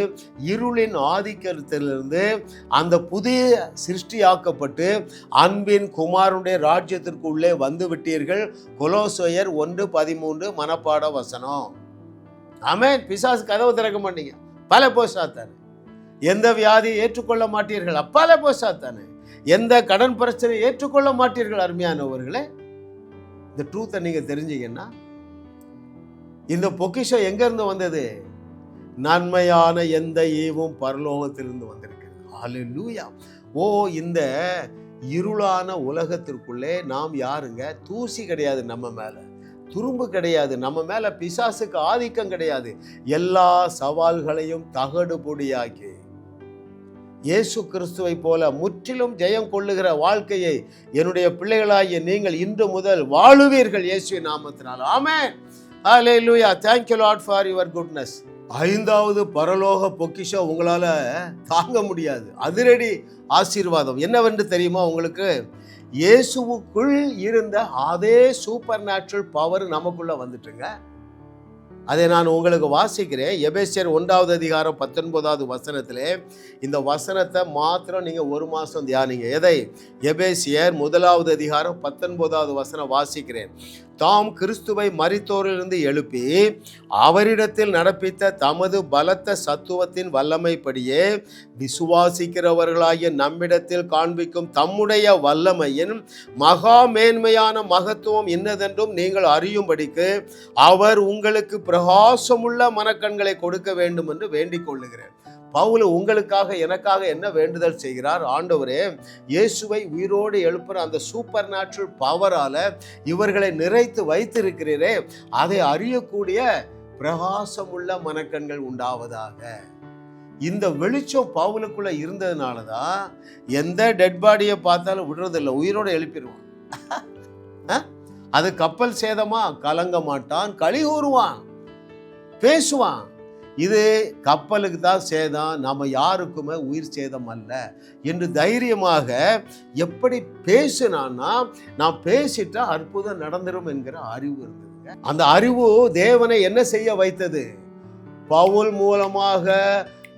இருளின் ஆதிக்கத்திலிருந்து அந்த புதிய சிருஷ்டியாக்கப்பட்டு அன்பின் குமாரனுடைய ராஜ்யத்திற்குள்ளே வந்து விட்டீர்கள். கொலோசையர் 1:13 மனப்பாட வசனம். ஆமென். பிசாசு கதவு திறக்க மாட்டீங்க. பல போ சாத்தானே. எந்த வியாதியை ஏற்றுக்கொள்ள மாட்டீர்கள். அப்பால போ சாத்தானே. எந்த கடன் பிரச்சனை ஏற்றுக்கொள்ள மாட்டீர்கள். அருமையானவர்களே, இந்த ட்ரூத்தை நீங்க தெரிஞ்சீங்கன்னா, இந்த பொக்கிஷம் எங்க இருந்து வந்தது? நன்மையான எந்த ஈவும் பரலோகத்திலிருந்து வந்திருக்கிறது. ஹalleluya. ஓ, இந்த இருளான உலகத்திற்குள்ளே நாம் யாருங்க? தூசி கிடையாது நம்ம மேல, துரும்பு கிடையாது நம்ம மேல, பிசாசுக்கு ஆதிக்கம் கிடையாது. எல்லா சவால்களையும் தகடு பொடியாக்கி இயேசு கிறிஸ்துவை போல முற்றிலும் ஜெயம் கொள்ளுகிற வாழ்க்கையை என்னுடைய பிள்ளைகளாகிய நீங்கள் இன்று முதல் வாழுவீர்கள் இயேசுவின் நாமத்தினால். ஆமென். ஹalleluya. Thank you Lord for your goodness. 5வது பரலோக பொக்கிஷம் உங்களால தாங்க முடியாது. அதிரடி ஆசீர்வாதம் என்னவென்று தெரியுமா உங்களுக்கு? இயேசுவுக்குள் இருந்த அதே சூப்பர் நேச்சுரல் பவர் நமக்குள்ள வந்துட்டுங்க. அதை நான் உங்களுக்கு வாசிக்கிறேன். எபேசியர் 1:19 இந்த வசனத்தை மாத்திரம் நீங்க ஒரு மாசம் தியானிங்க. எதை? எபேசியர் 1:19 வாசிக்கிறேன். தாம் கிறிஸ்துவை மரித்தோரிலிருந்து எழுப்பி அவரிடத்தில் நடப்பித்த தமது பலத்த சத்துவத்தின் வல்லமைப்படியே விசுவாசிக்கிறவர்களாகிய நம்மிடத்தில் காண்பிக்கும் தம்முடைய வல்லமையின் மகா மேன்மையான மகத்துவம் இன்னதென்றும் நீங்கள் அறியும்படிக்கு அவர் உங்களுக்கு பிரகாசமுள்ள மனக்கண்களை கொடுக்க வேண்டும் என்று வேண்டிக் கொள்ளுகிறேன். பவுல் உங்களுக்காக எனக்காக என்ன வேண்டுதல் செய்கிறார்? ஆண்டவரே, இயேசுவை உயிரோடு எழுப்புற அந்த சூப்பர் நேச்சுரல் பவரால இவர்களை நிறைத்து வைத்திருக்கிறீரே, அதை அறியக்கூடிய பிரகாசமுள்ள மனக்கண்கள் உண்டாவதாக. இந்த வெளிச்சம் பவுலுக்குள்ள இருந்ததுனால தான் எந்த டெட் பாடியை பார்த்தாலும் விடுறதில்லை, உயிரோடு எழுப்பிடுவான். அது கப்பல் சேதமா? கலங்க மாட்டான், களி கூறுவான், பேசுவான். இது கப்பலுக்கு தான் சேதம், நம்ம யாருக்குமே உயிர் சேதம் அல்ல என்று தைரியமாக எப்படி பேசினான்னா, நான் பேசிட்டா அற்புதம் நடந்துரும் என்கிற அறிவு இருந்ததுங்க. அந்த அறிவு தேவனை என்ன செய்ய வைத்தது? பவுல் மூலமாக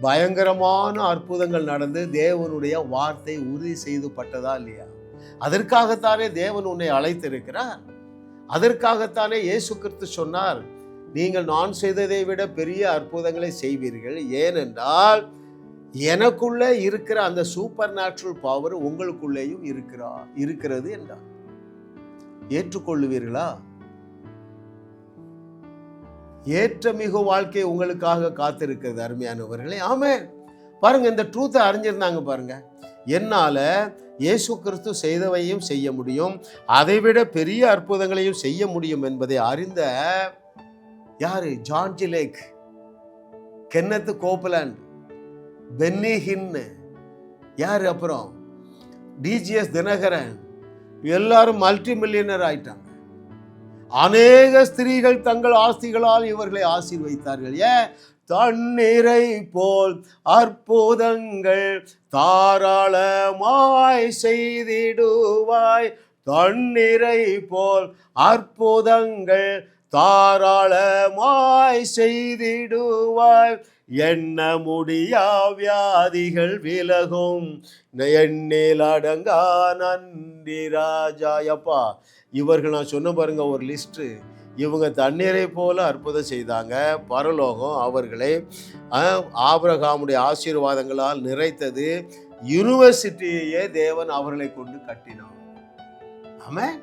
பயங்கரமான அற்புதங்கள் நடந்து தேவனுடைய வார்த்தை உறுதி செய்து பட்டதா இல்லையா? அதற்காகத்தானே தேவன் உன்னை அழைத்திருக்கிறார். அதற்காகத்தானே இயேசு கிறிஸ்து சொன்னார், நீங்கள் நான் செய்ததை விட பெரிய அற்புதங்களை செய்வீர்கள், ஏனென்றால் எனக்குள்ள இருக்கிற அந்த சூப்பர் நேச்சுரல் பவர் உங்களுக்குள்ளேயும் இருக்கிறது என்றார். ஏற்றுக்கொள்ளுவீர்களா? ஏற்றமிகு வாழ்க்கை உங்களுக்காக காத்திருக்கிறது அருமையானவர்களே. ஆமென். பாருங்க, இந்த ட்ரூத்தை அறிஞ்சிருந்தாங்க பாருங்க. என்னால இயேசு கிறிஸ்து செய்தவையும் செய்ய முடியும், அதைவிட பெரிய அற்புதங்களையும் செய்ய முடியும் என்பதை அறிந்த யாரு? John G Lake, Kenneth Copeland, Benny Hinn, யாரு அப்புறம் டிஜிஎஸ் தினகரன், எல்லாரும் மல்டி மில்லியனர் ஆயிட்டாங்க. அநேக ஸ்திரீகள் தங்கள் ஆஸ்திகளால் இவர்களை ஆசீர்வதித்தார்கள். தண்ணீரை போல் அற்புதங்கள் தாராளமாய் செய்திடுவாய், தண்ணீரை போல் அற்புதங்கள் தாராளமாய் செய்திடுவாய், எண்ண முடியா வியாதிகள் விலகும், எண்ணில் அடங்கா நன்றி ராஜாயப்பா. இவர்கள் நான் சொன்ன பாருங்க ஒரு லிஸ்ட்டு. இவங்க தண்ணீரை போல அற்புதம் செய்தாங்க. பரலோகம் அவர்களை ஆபிரகாமுடைய ஆசீர்வாதங்களால் நிறைத்தது. யூனிவர்சிட்டியே தேவன் அவர்களை கொண்டு கட்டினார். ஆமென்.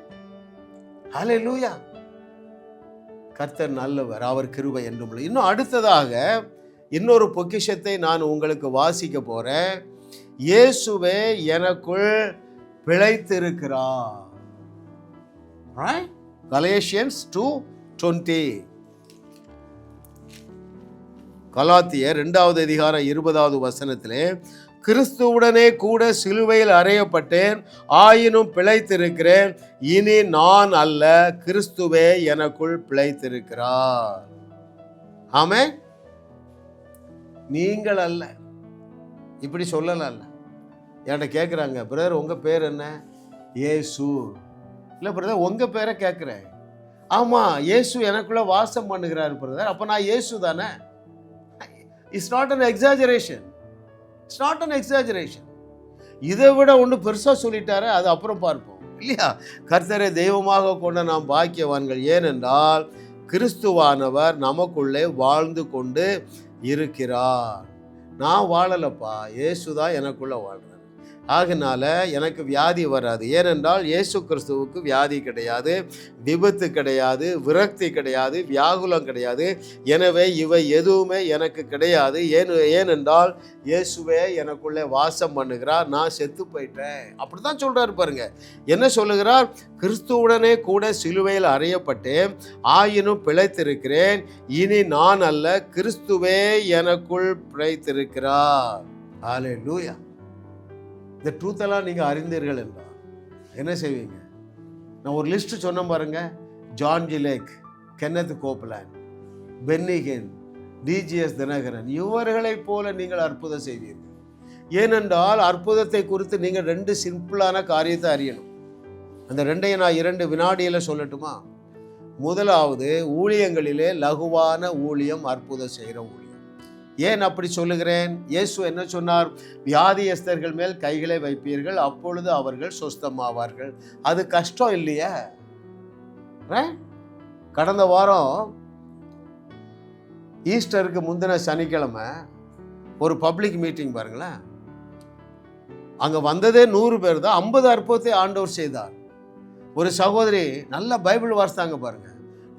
ஹல்லேலூயா. கர்த்தர் நல்லவர், அவர் கிருபை என்றும். இன்னும் அடுத்ததாக இன்னொரு பொக்கிஷத்தை நான் உங்களுக்கு வாசிக்க போறேன். இயேசுவே எனக்குள் பிழைத்திருக்கிறார். Galatians 2:20. கலாத்தியர் 2வது அதிகாரம் 20வது வசனத்திலே, கிறிஸ்துவுடனே கூட சிலுவையில் அறையப்பட்டேன், ஆயினும் பிழைத்திருக்கிறேன், இனி நான் அல்ல, கிறிஸ்துவே எனக்குள் பிழைத்திருக்கிறார். ஆமென். நீங்கள் அல்ல. இப்படி சொல்லலாம். என்கிட்ட கேட்குறாங்க, பிரதர் உங்க பேர் என்ன? இயேசு. இல்லை பிரதர் உங்கள் பேரை கேட்குறேன். ஆமாம், இயேசு எனக்குள்ளே வாசம் பண்ணுகிறார் பிரதர். அப்போ நான் இயேசு தானே? It's not an exaggeration. It's not an exaggeration. இதை விட ஒன்று பெருசாக சொல்லிட்டாரு, அது அப்புறம் பார்ப்போம் இல்லையா? கர்த்தரை தெய்வமாக கொண்ட நாம் பாக்கியவான்கள், ஏனென்றால் கிறிஸ்துவானவர் நமக்குள்ளே வாழ்ந்து கொண்டு இருக்கிறார். நான் வாழலப்பா, இயேசு தான் எனக்குள்ளே வாழ்கிறார். ஆகினால எனக்கு வியாதி வராது. ஏனென்றால் இயேசு கிறிஸ்துவுக்கு வியாதி கிடையாது, விபத்து கிடையாது, விரக்தி கிடையாது, வியாகுலம் கிடையாது. எனவே இவை எதுவுமே எனக்கு கிடையாது. ஏனென்றால் இயேசுவே எனக்குள்ளே வாசம் பண்ணுகிறார். நான் செத்து போயிட்டேன். அப்படி தான் சொல்கிறார் பாருங்க. என்ன சொல்லுகிறார்? கிறிஸ்துவுடனே கூட சிலுவையில் அறையப்பட்டேன், ஆயினும் பிழைத்திருக்கிறேன், இனி நான் அல்ல, கிறிஸ்துவே எனக்குள் பிழைத்திருக்கிறார். ஹல்லேலூயா. இந்த ட்ரூத்தெல்லாம் நீங்கள் அறிந்தீர்கள் என்றால் என்ன செய்வீங்க? நான் ஒரு லிஸ்ட்டு சொன்னேன் பாருங்க. John G Lake, Kenneth Copeland, Benny Hinn, DGS Dhinakaran, இவர்களைப் போல நீங்கள் அற்புதம் செய்வீர்கள். ஏனென்றால் அற்புதத்தை குறித்து நீங்கள் 2 சிம்பிளான காரியத்தை அறியணும். அந்த 2ஐயும் நான் 2 வினாடியில் சொல்லட்டுமா? முதலாவது, ஊழியங்களிலே லகுவான ஊழியம், அற்புதம் செய்கிற ஊழியம். ஏன் அப்படி சொல்லுகிறேன்? இயேசு என்ன சொன்னார்? வியாதியஸ்தர்கள் மேல் கைகளை வைப்பீர்கள், அப்பொழுது அவர்கள் சொஸ்தமாவார்கள். அது கஷ்டம் இல்லையா? கடந்த வாரம் ஈஸ்டருக்கு முந்தின சனிக்கிழமை ஒரு பப்ளிக் மீட்டிங் பாருங்களேன். அங்கே வந்ததே 100 பேர் தான். 50 அற்புதத்தை ஆண்டவர் செய்தார். ஒரு சகோதரி நல்ல பைபிள் வாசித்தாங்க பாருங்க.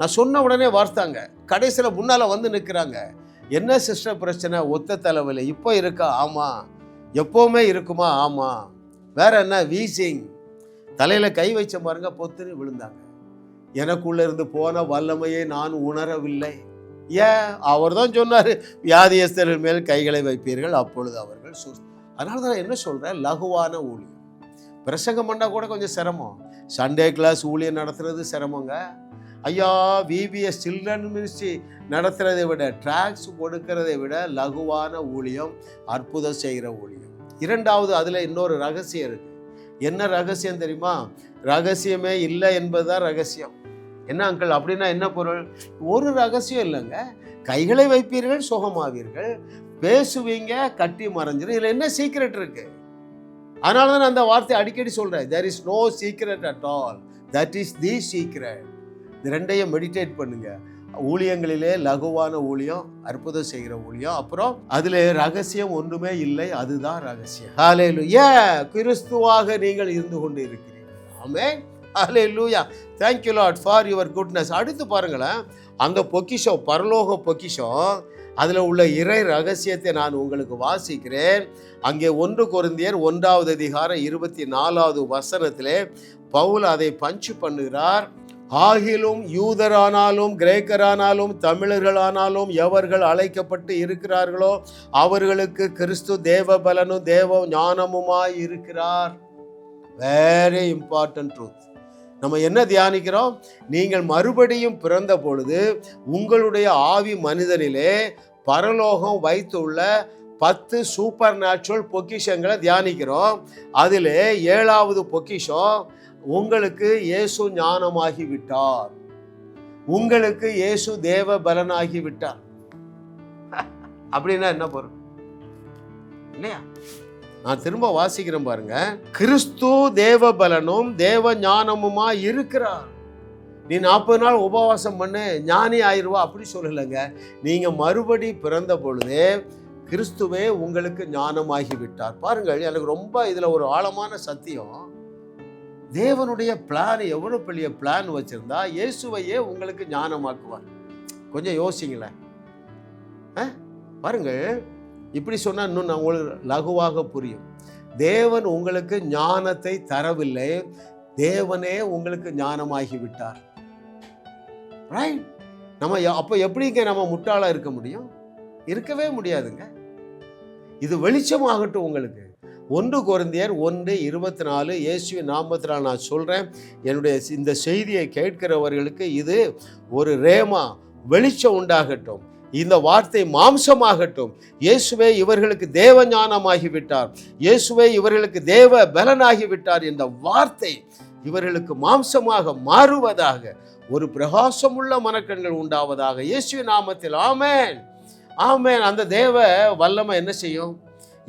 நான் சொன்ன உடனே வாசித்தாங்க. கடைசியில் முன்னால் வந்து நிற்கிறாங்க. என்ன சிஸ்டர் பிரச்சனை? ஒத்த தலைவலி. இப்போ இருக்கா? ஆமாம். எப்போவுமே இருக்குமா? ஆமாம். வேற என்ன? வீசிங். தலையில் கை வச்ச பாருங்க, பொத்துன்னு விழுந்தாங்க. எனக்குள்ள இருந்து போன வல்லமையை நான் உணரவில்லை. ஏன்? அவர் தான் சொன்னார், வியாதியஸ்தர்கள் மேல் கைகளை வைப்பீர்கள், அப்பொழுது அவர்கள் அதனால தான் என்ன சொல்கிறேன், லகுவான ஊழியம். பிரசங்கம் பண்ணால் கூட கொஞ்சம் சிரமம். சண்டே கிளாஸ் ஊழியம் நடத்துறது சிரமங்க. ஐயா விபிஎஸ் சில்ட்ரன் மினிஸ்ட்ரி நடத்துறதை விட, ட்ராக்ஸ் கொடுக்கறதை விட லகுவான ஊழியம், அற்புதம் செய்கிற ஊழியம். இரண்டாவது, அதில் இன்னொரு ரகசியம் இருக்கு. என்ன ரகசியம் தெரியுமா? ரகசியமே இல்லை என்பதுதான் ரகசியம். என்ன அங்கிள் அப்படின்னா என்ன பொருள்? ஒரு ரகசியம் இல்லைங்க. கைகளை வைப்பீர்கள், சுகமாவீர்கள். பேசுவீங்க, கட்டி மறைஞ்சிரும். இதில் என்ன சீக்ரெட் இருக்கு? அதனால தான் நான் அந்த வார்த்தை அடிக்கடி சொல்றேன். there is no secret at all, that is the secret. இது ரெண்டையும் மெடிடேட் பண்ணுங்க. ஊழியங்களிலே லகுவான ஊழியம், அற்புதம் செய்கிற ஊழியம், அப்புறம் அதில் ரகசியம் ஒன்றுமே இல்லை, அதுதான் ரகசியம். ஹல்லேலூயா. கிறிஸ்துவாக நீங்கள் இருந்து கொண்டு இருக்கிறீர்கள். ஆமென். ஹல்லேலூயா. thank you Lord for your goodness. அடுத்து பாருங்களேன், அந்த பொக்கிஷம், பரலோக பொக்கிஷம், அதில் உள்ள இறை ரகசியத்தை நான் உங்களுக்கு வாசிக்கிறேன். அங்கே 1 கொரிந்தியர் 1வது அதிகாரம் 24வது வசனத்திலே பவுல் அதை பஞ்சு பண்ணுகிறார். ஆகிலும் யூதரானாலும் கிரேக்கரானாலும் தமிழர்களானாலும் எவர்கள் அழைக்கப்பட்டு இருக்கிறார்களோ அவர்களுக்கு கிறிஸ்து தேவ பலனும் தேவ ஞானமுமாய் இருக்கிறார். Very important truth. நம்ம என்ன தியானிக்கிறோம்? நீங்கள் மறுபடியும் பிறந்த பொழுது உங்களுடைய ஆவி மனிதனிலே பரலோகம் வைத்துள்ள 10 சூப்பர் நேச்சுரல் பொக்கிஷங்களை தியானிக்கிறோம். அதில் 7வது பொக்கிஷம், உங்களுக்கு இயேசு ஞானமாகி விட்டார், உங்களுக்கு இயேசு தேவ பலனாகி விட்டார். அப்படின்னா என்ன பொருள் இல்லையா? நான் திரும்ப வாசிக்கிறேன் பாருங்க. கிறிஸ்து தேவ பலனும் தேவ ஞானமுமா இருக்கிறார். நீ 40 நாள் உபவாசம் பண்ணு ஞானி ஆயிடுவா, அப்படி சொல்லலைங்க. நீங்க மறுபடி பிறந்த பொழுதே கிறிஸ்துவே உங்களுக்கு ஞானமாகி விட்டார். பாருங்கள், எனக்கு ரொம்ப இதுல ஒரு ஆழமான சத்தியம். தேவனுடைய பிளான் எவ்வளவு பெரிய பிளான் வச்சிருந்தா இயேசுவையே உங்களுக்கு ஞானமாக்குவார். கொஞ்சம் யோசிங்களேன். பாருங்கள், இப்படி சொன்னா இன்னும் உங்களுக்கு லகுவாக புரியும். தேவன் உங்களுக்கு ஞானத்தை தரவில்லை, தேவனே உங்களுக்கு ஞானமாகி விட்டார். ரைட்? நம்ம அப்போ எப்படிங்க நம்ம முட்டாளா இருக்க முடியும்? இருக்கவே முடியாதுங்க. இது வெளிச்சமாகட்டும் உங்களுக்கு. 1 கொரிந்தியர் 1:24 இயேசுவின் நாமத்தினால் நான் சொல்றேன். என்னுடைய இந்த செய்தியை கேட்கிறவர்களுக்கு இது ஒரு ரேமா, வெளிச்சம் உண்டாகட்டும். இந்த வார்த்தை மாம்சமாகட்டும். இயேசுவே இவர்களுக்கு தேவ ஞானமாகிவிட்டார், இயேசுவே இவர்களுக்கு தேவ பலனாகிவிட்டார் என்ற வார்த்தை இவர்களுக்கு மாம்சமாக மாறுவதாக, ஒரு பிரகாசமுள்ள மனக்கண்கள் உண்டாவதாக இயேசுவின் நாமத்தில். ஆமென், ஆமென். அந்த தேவ வல்லமை என்ன செய்யும்?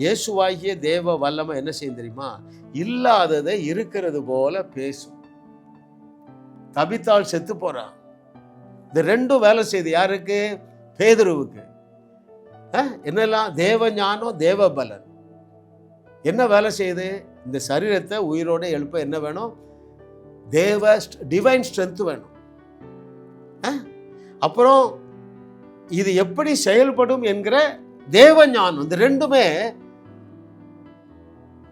இயேசுவாகிய தேவ வல்லமை என்ன செய்யும் தெரியுமா? இல்லாததை இருக்கிறது போல பேசும். தபித்தாள் செத்து போறா. இந்த ரெண்டும் வேலை செய்து யாருக்கு? பேதுருவுக்கு. என்னெல்லாம்? தேவ ஞானம், தேவ பலன். என்ன வேலை செய்யுது? இந்த சரீரத்தை உயிரோட எழுப்ப என்ன வேணும்? டிவைன் ஸ்ட்ரென்த் வேணும். அப்புறம் இது எப்படி செயல்படும் என்கிற தேவ ஞானம். இந்த ரெண்டுமே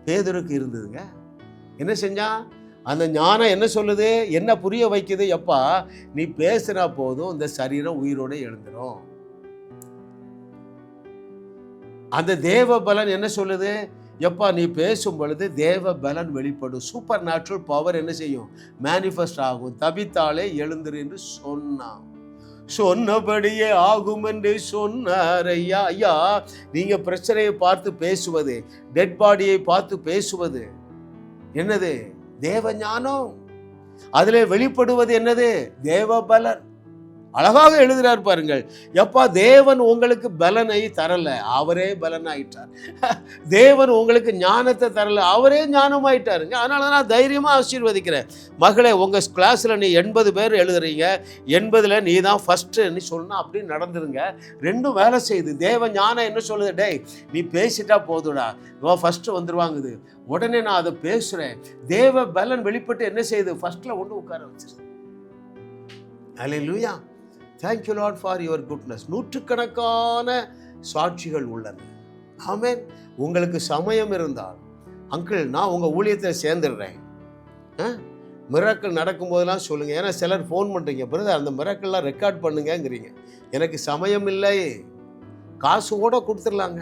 பேதுருக்கு இருந்ததுங்க. என்ன செஞ்சா? அந்த ஞானம் என்ன சொல்லுது? என்ன புரிய வைக்குது? எப்பா நீ பேசுனா போதும் இந்த சரீரம் உயிரோட எழுந்துரும். அந்த தேவ பலன் என்ன சொல்லுது? எப்பா நீ பேசும் பொழுது தேவ பலன் வெளிப்படும். சூப்பர் நேச்சுரல் பவர் என்ன செய்யும்? மேனிஃபெஸ்ட் ஆகும். தபித்தாலே எழுந்துரு என்று சொன்னான். சொன்னபடியே ஆகும் என்று சொன்னார். ஐயா ஐயா, நீங்க பிரச்சனையை பார்த்து பேசுவது, டெட் பாடியை பார்த்து பேசுவது என்னது? தேவ ஞானம். அதிலே வெளிப்படுவது என்னது? தேவ பலன். அழகாக எழுதுறார் பாருங்கள். எப்பா தேவன் உங்களுக்கு பலனை தரல, அவரே பலனாயிட்டார். தேவன் உங்களுக்கு ஞானத்தை தரல, அவரே ஞானமாயிட்டாருங்க. அதனால நான் தைரியமா ஆசீர்வதிக்கிறேன். மகளே, உங்க கிளாஸ்ல நீ 80 பேர் எழுதுறீங்க, 80ல் நீ தான் ஃபர்ஸ்ட்னு சொன்னா அப்படி நடந்துருங்க. ரெண்டும் வேலை செய்யுது. தேவ ஞானம் என்ன சொல்லுது? டேய் நீ பேசிட்டா போதுடா, ஃபர்ஸ்ட் வந்துருவாங்குது. உடனே நான் அதை பேசுறேன். தேவ பலன் வெளிப்பட்டு என்ன செய்யுது? ஃபர்ஸ்ட்ல ஒன்று உட்கார வச்சிருது. ஹல்லேலூயா. Thank you Lord for your goodness. நூற்றுக்கணக்கான சாட்சிகள் உள்ளன. ஆமென். உங்களுக்கு சமயம் இருந்தால், அங்கிள் நான் உங்கள் ஊழியத்தில் சேர்ந்துடுறேன், மிராக்கிள் நடக்கும்போதெல்லாம் சொல்லுங்கள். ஏன்னா சிலர் ஃபோன் பண்ணுறீங்க, பிரதர் அந்த மிராக்கிள்லாம் ரெக்கார்ட் பண்ணுங்கங்கிறீங்க. எனக்கு சமயம் இல்லை. காசு கூட கொடுத்துடலாங்க.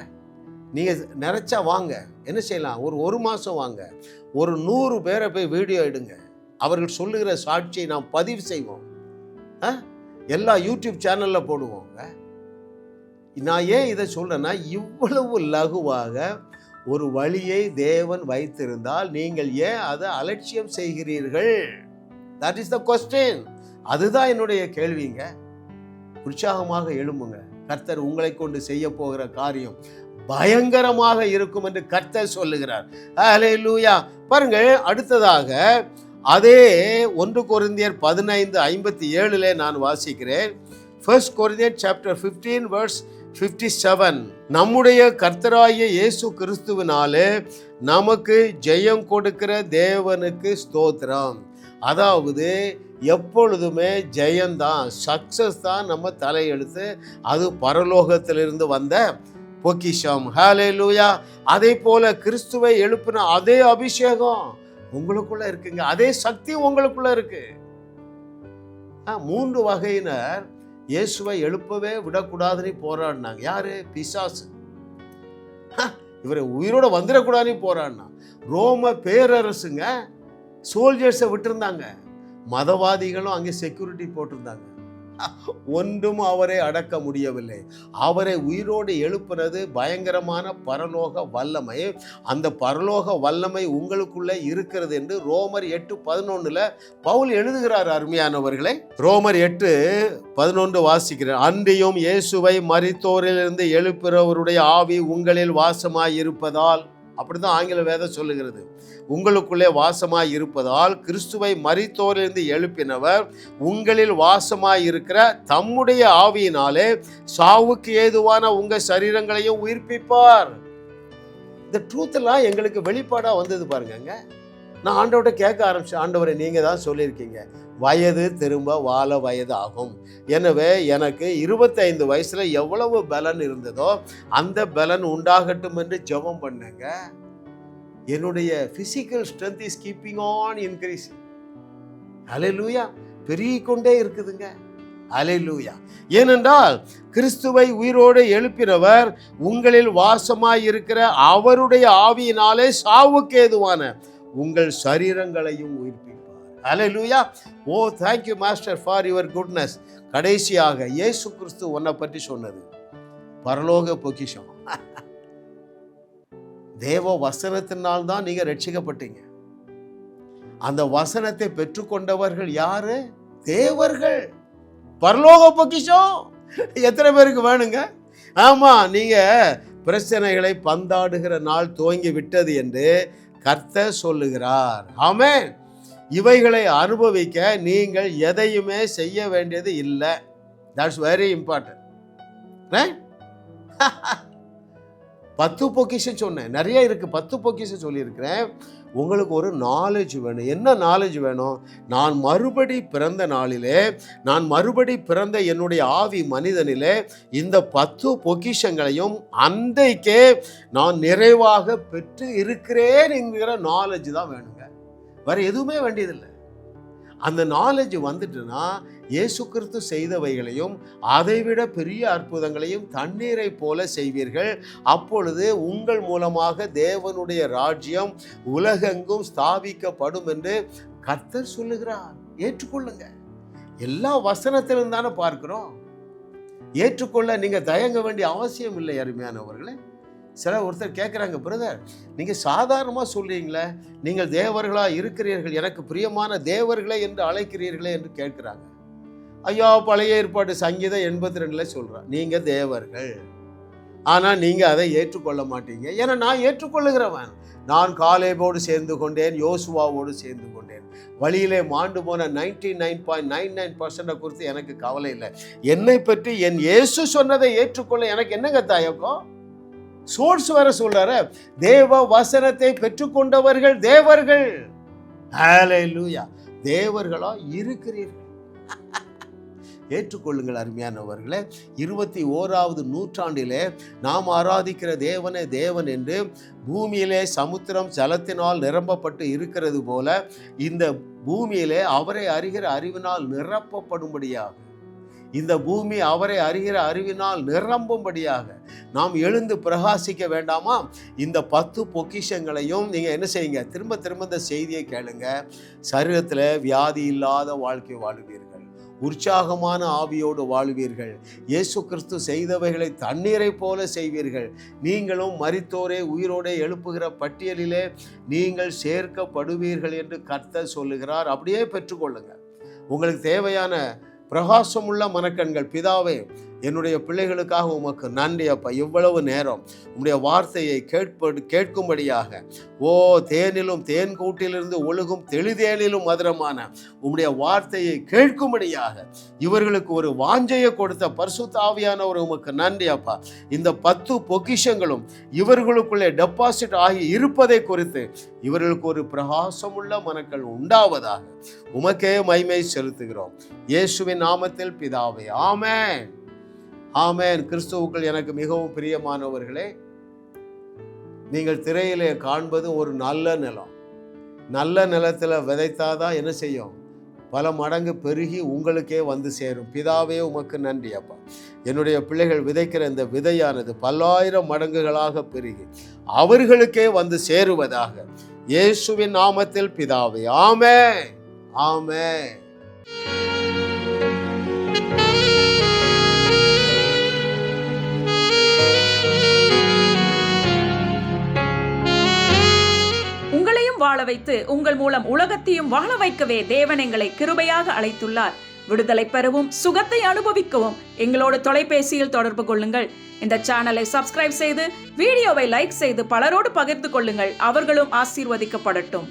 நீங்கள் நினச்சா வாங்க. என்ன செய்யலாம்? ஒரு மாதம் வாங்க, ஒரு 100 பேரை போய் வீடியோ எடுங்க. அவர்கள் சொல்லுகிற சாட்சியை நாம் பதிவு செய்வோம். எல்லா யூடியூப் சேனலில் போடுவோங்க. நான் ஏன் இதை சொல்றேன்னா, இவ்வளவு லகுவாக ஒரு வழியை தேவன் வைத்திருந்தால் நீங்கள் ஏன் அதை அலட்சியம் செய்கிறீர்கள்? That is the question. அதுதான் என்னுடைய கேள்விங்க. உற்சாகமாக எழும்புங்க. கர்த்தர் உங்களை கொண்டு செய்ய போகிற காரியம் பயங்கரமாக இருக்கும் என்று கர்த்தர் சொல்லுகிறார். ஹல்லேலூயா. பாருங்க, அடுத்ததாக அதே 1 கொரிந்தியர் 15:57 நான் வாசிக்கிறேன். 1 கொரிந்தியர் சாப்டர் 15 verse 57. நம்முடைய கர்த்தராகிய இயேசு கிறிஸ்துவினாலே நமக்கு ஜெயம் கொடுக்கிற தேவனுக்கு ஸ்தோத்திரம். அதாவது எப்பொழுதுமே ஜெயம்தான், சக்சஸ் தான் நம்ம தலையெழுத்து. அது பரலோகத்திலிருந்து வந்த பொக்கிஷம். ஹல்லேலூயா. அதே போல கிறிஸ்துவை எழுப்பின அதே அபிஷேகம் உங்களுக்குள்ள இருக்குங்க. அதே சக்தி உங்களுக்குள்ள இருக்கு. 3 வகையினர் இயேசுவை எழுப்பவே விடக்கூடாதுன்னு போராடினாங்க. யாரு? பிசாசு. இவரை உயிரோட வந்துடக்கூடாதுன்னு போராடினா. ரோம பேரரசுங்க சோல்ஜர்ஸை விட்டுருந்தாங்க. மதவாதிகளும் அங்கே செக்யூரிட்டி போட்டிருந்தாங்க. ஒன்றும் அவரை அடக்க முடியவில்லை. அவரை உயிரோடு எழுப்புறது பயங்கரமான பரலோக வல்லமை. அந்த பரலோக வல்லமை உங்களுக்குள்ளே இருக்கிறது என்று ரோமர் 8:11 பவுல் எழுதுகிறார். அருமையானவர்களே, ரோமர் 8:11 வாசிக்கிறார். அன்றியும் இயேசுவை மரித்தோரிலிருந்து எழுப்புகிறவருடைய ஆவி உங்களில் வாசமாய் இருப்பதால், அப்படிதான் ஆங்கில வேதம் சொல்லுகிறது, உங்களுக்குள்ளே வாசமாய் இருப்பதால் கிறிஸ்துவை மரித்தோரிலிருந்து எழுப்பினவர் உங்களில் வாசமாய் இருக்கிற தம்முடைய ஆவியினாலே சாவுக்கு ஏதுவான உங்க சரீரங்களையும் உயிர்ப்பிப்பார். இந்த ட்ரூத் எல்லாம் எங்களுக்கு வெளிப்பாடா வந்தது பாருங்க. நான் ஆண்டவர்கிட்ட கேட்க ஆரம்பிச்சேன், ஆண்டவரை நீங்க தான் சொல்லியிருக்கீங்க வயது திரும்ப வாழ வயது ஆகும். எனவே எனக்கு 25 வயசுல எவ்வளவு பலன் இருந்ததோ அந்த பலன் உண்டாகட்டும் என்று ஜெபம் பண்ணுங்க. என்னுடைய physical strength is keeping on increasing. ஹல்லேலூயா. பெருகிக்கொண்டே இருக்குதுங்க. ஹல்லேலூயா. ஏனென்றால் கிறிஸ்துவை உயிரோடு எழுப்பினவர் உங்களில் வாசமாய் இருக்கிற அவருடைய ஆவியினாலே சாவுக்கு ஏதுவான உங்கள் சரீரங்களையும் உயிர்ப்பிப்பார். ஹல்லேலூயா. Oh thank you master for your goodness. கடைசியாக இயேசு கிறிஸ்து உன்னை பற்றி சொன்னது பரலோக பொக்கிஷம். தேவ வசனத்தினால் தான் நீங்க ரட்சிக்கப்பட்டீங்க. அந்த வசனத்தை பெற்றுக்கொண்டவர்கள் யாரு? தேவர்கள். பரலோக பொக்கிஷம் எத்தனை பேருக்கு வேணுங்க? ஆமா, நீங்க பிரச்சனைகளை பந்தாடுகிற நாள் துவங்கி விட்டது என்று கர்த்தர் சொல்லுகிறார். ஆமென். இவைகளை அனுபவிக்க நீங்கள் எதையுமே செய்ய வேண்டியது இல்லை. That's very important. 10 பொக்கிஷம் சொன்னேன், நிறைய இருக்கு. 10 பொக்கிஷம் சொல்லியிருக்கிறேன். உங்களுக்கு ஒரு நாலேஜ் வேணும். என்ன நாலேஜ் வேணும்? நான் மறுபடி பிறந்த நாளிலே, நான் மறுபடி பிறந்த என்னுடைய ஆவி மனிதனிலே இந்த 10 பொக்கிஷங்களையும் அன்றைக்கே நான் நிறைவாக பெற்று இருக்கிறேன் என்கிற நாலேஜ் தான் வேணுங்க. வேற எதுவுமே வேண்டியதில்லை. அந்த நாலேஜ் வந்துட்டுனா இயேசு கிறிஸ்து செய்தவைகளையும் அதைவிட பெரிய அற்புதங்களையும் தண்ணீரை போல செய்வீர்கள். அப்பொழுது உங்கள் மூலமாக தேவனுடைய ராஜ்யம் உலகெங்கும் ஸ்தாபிக்கப்படும் என்று கர்த்தர் சொல்லுகிறார். ஏற்றுக்கொள்ளுங்க. எல்லா வசனத்திலும் தானே பார்க்கிறோம். ஏற்றுக்கொள்ள நீங்க தயங்க வேண்டிய அவசியம் இல்லை. அருமையானவர்களே, ஒருத்தர் கேட்குறாங்க, பிரதர் நீங்கள் சாதாரணமாக சொல்றீங்களே, நீங்கள் தேவர்களாக இருக்கிறீர்கள், எனக்கு பிரியமான தேவர்களே என்று அழைக்கிறீர்களே என்று கேட்குறாங்க. ஐயா, பழைய ஏற்பாடு சங்கீதம் 82 சொல்கிறான், நீங்கள் தேவர்கள், ஆனால் நீங்கள் அதை ஏற்றுக்கொள்ள மாட்டீங்க. ஏன்னா நான் ஏற்றுக்கொள்ளுகிறவன். நான் காலேபோடு சேர்ந்து கொண்டேன், யோசுவாவோடு சேர்ந்து கொண்டேன். வழியிலே மாண்டு போன 99.99% குறித்து எனக்கு கவலை இல்லை. என்னை பற்றி என் இயேசு சொன்னதை ஏற்றுக்கொள்ள எனக்கு என்னங்க தயக்கம்? சோர்ஸ் வர சொல்றாரு, தேவ வசனத்தை பெற்றுக்கொண்டவர்கள் தேவர்கள். ஹல்லேலூயா. தேவர்களா இருக்கிறீர்கள். ஏற்றுக்கொள்ளுங்கள் அருமையானவர்களே. 21வது நூற்றாண்டிலே நாம் ஆராதிக்கிற தேவனே தேவன் என்று பூமியிலே சமுத்திரம் ஜலத்தினால் நிரம்பப்பட்டு இருக்கிறது போல இந்த பூமியிலே அவரை அறிகிற அறிவினால் நிரப்பப்படும்படியாக, இந்த பூமி அவரை அறிகிற அறிவினால் நிரம்பும்படியாக நாம் எழுந்து பிரகாசிக்க வேண்டாமா? இந்த 10 பொக்கிஷங்களையும் நீங்கள் என்ன செய்யுங்க? திரும்ப திரும்ப இந்த செய்தியை கேளுங்க. சரீரத்தில் வியாதி இல்லாத வாழ்க்கை வாழுவீர்கள். உற்சாகமான ஆவியோடு வாழ்வீர்கள். இயேசு கிறிஸ்து செய்தவைகளை தண்ணீரை போல செய்வீர்கள். நீங்களும் மரித்தோரே உயிரோடே எழுப்புகிற பட்டியலிலே நீங்கள் சேர்க்கப்படுவீர்கள் என்று கர்த்தர் சொல்லுகிறார். அப்படியே பெற்றுக்கொள்ளுங்கள். உங்களுக்கு தேவையான பிரகாசமுள்ள மனக்கண்கள். பிதாவே, என்னுடைய பிள்ளைகளுக்காக உமக்கு நன்றி அப்பா. இவ்வளவு நேரம் உம்முடைய வார்த்தையை கேட்கும்படியாக தேனிலும் தேன் கூட்டிலிருந்து ஒழுகும் தெளிதேனிலும் மதுரமான உம்முடைய வார்த்தையை கேட்கும்படியாக இவர்களுக்கு ஒரு வாஞ்சையை கொடுத்த பரிசுத்த ஆவியானவர் உமக்கு நன்றி அப்பா. இந்த 10 பொக்கிஷங்களும் இவர்களுக்குள்ளே டெபாசிட் ஆகி இருப்பதை குறித்து இவர்களுக்கு ஒரு பிரகாசமுள்ள மனக்கள் உண்டாவதாக உமக்கே மகிமை செலுத்துகிறோம். இயேசுவின் நாமத்தில் பிதாவே, ஆமென், ஆமென். கிறிஸ்துவுக்குள் எனக்கு மிகவும் பிரியமானவர்களே, நீங்கள் திரையிலே காண்பது ஒரு நல்ல நிலம். நல்ல நிலத்தில் விதைத்தாதான் என்ன செய்யும்? பல மடங்கு பெருகி உங்களுக்கே வந்து சேரும். பிதாவே, உமக்கு நன்றி அப்பா. என்னுடைய பிள்ளைகள் விதைக்கிற இந்த விதையானது பல்லாயிரம் மடங்குகளாக பெருகி அவர்களுக்கே வந்து சேருவதாக இயேசுவின் நாமத்தில் பிதாவே, ஆமென், ஆமென். வாழ வைத்து உங்கள் மூலம் உலகத்தையும் வாழ வைக்கவே தேவன் எங்களை கிருபையாக அழைத்துள்ளார். விடுதலை பெறவும் சுகத்தை அனுபவிக்கவும் எங்களோடு தொலைபேசியில் தொடர்பு கொள்ளுங்கள். இந்த சேனலை சப்ஸ்கிரைப் செய்து வீடியோவை லைக் செய்து பலரோடு பகிர்ந்து கொள்ளுங்கள். அவர்களும் ஆசீர்வதிக்கப்படட்டும்.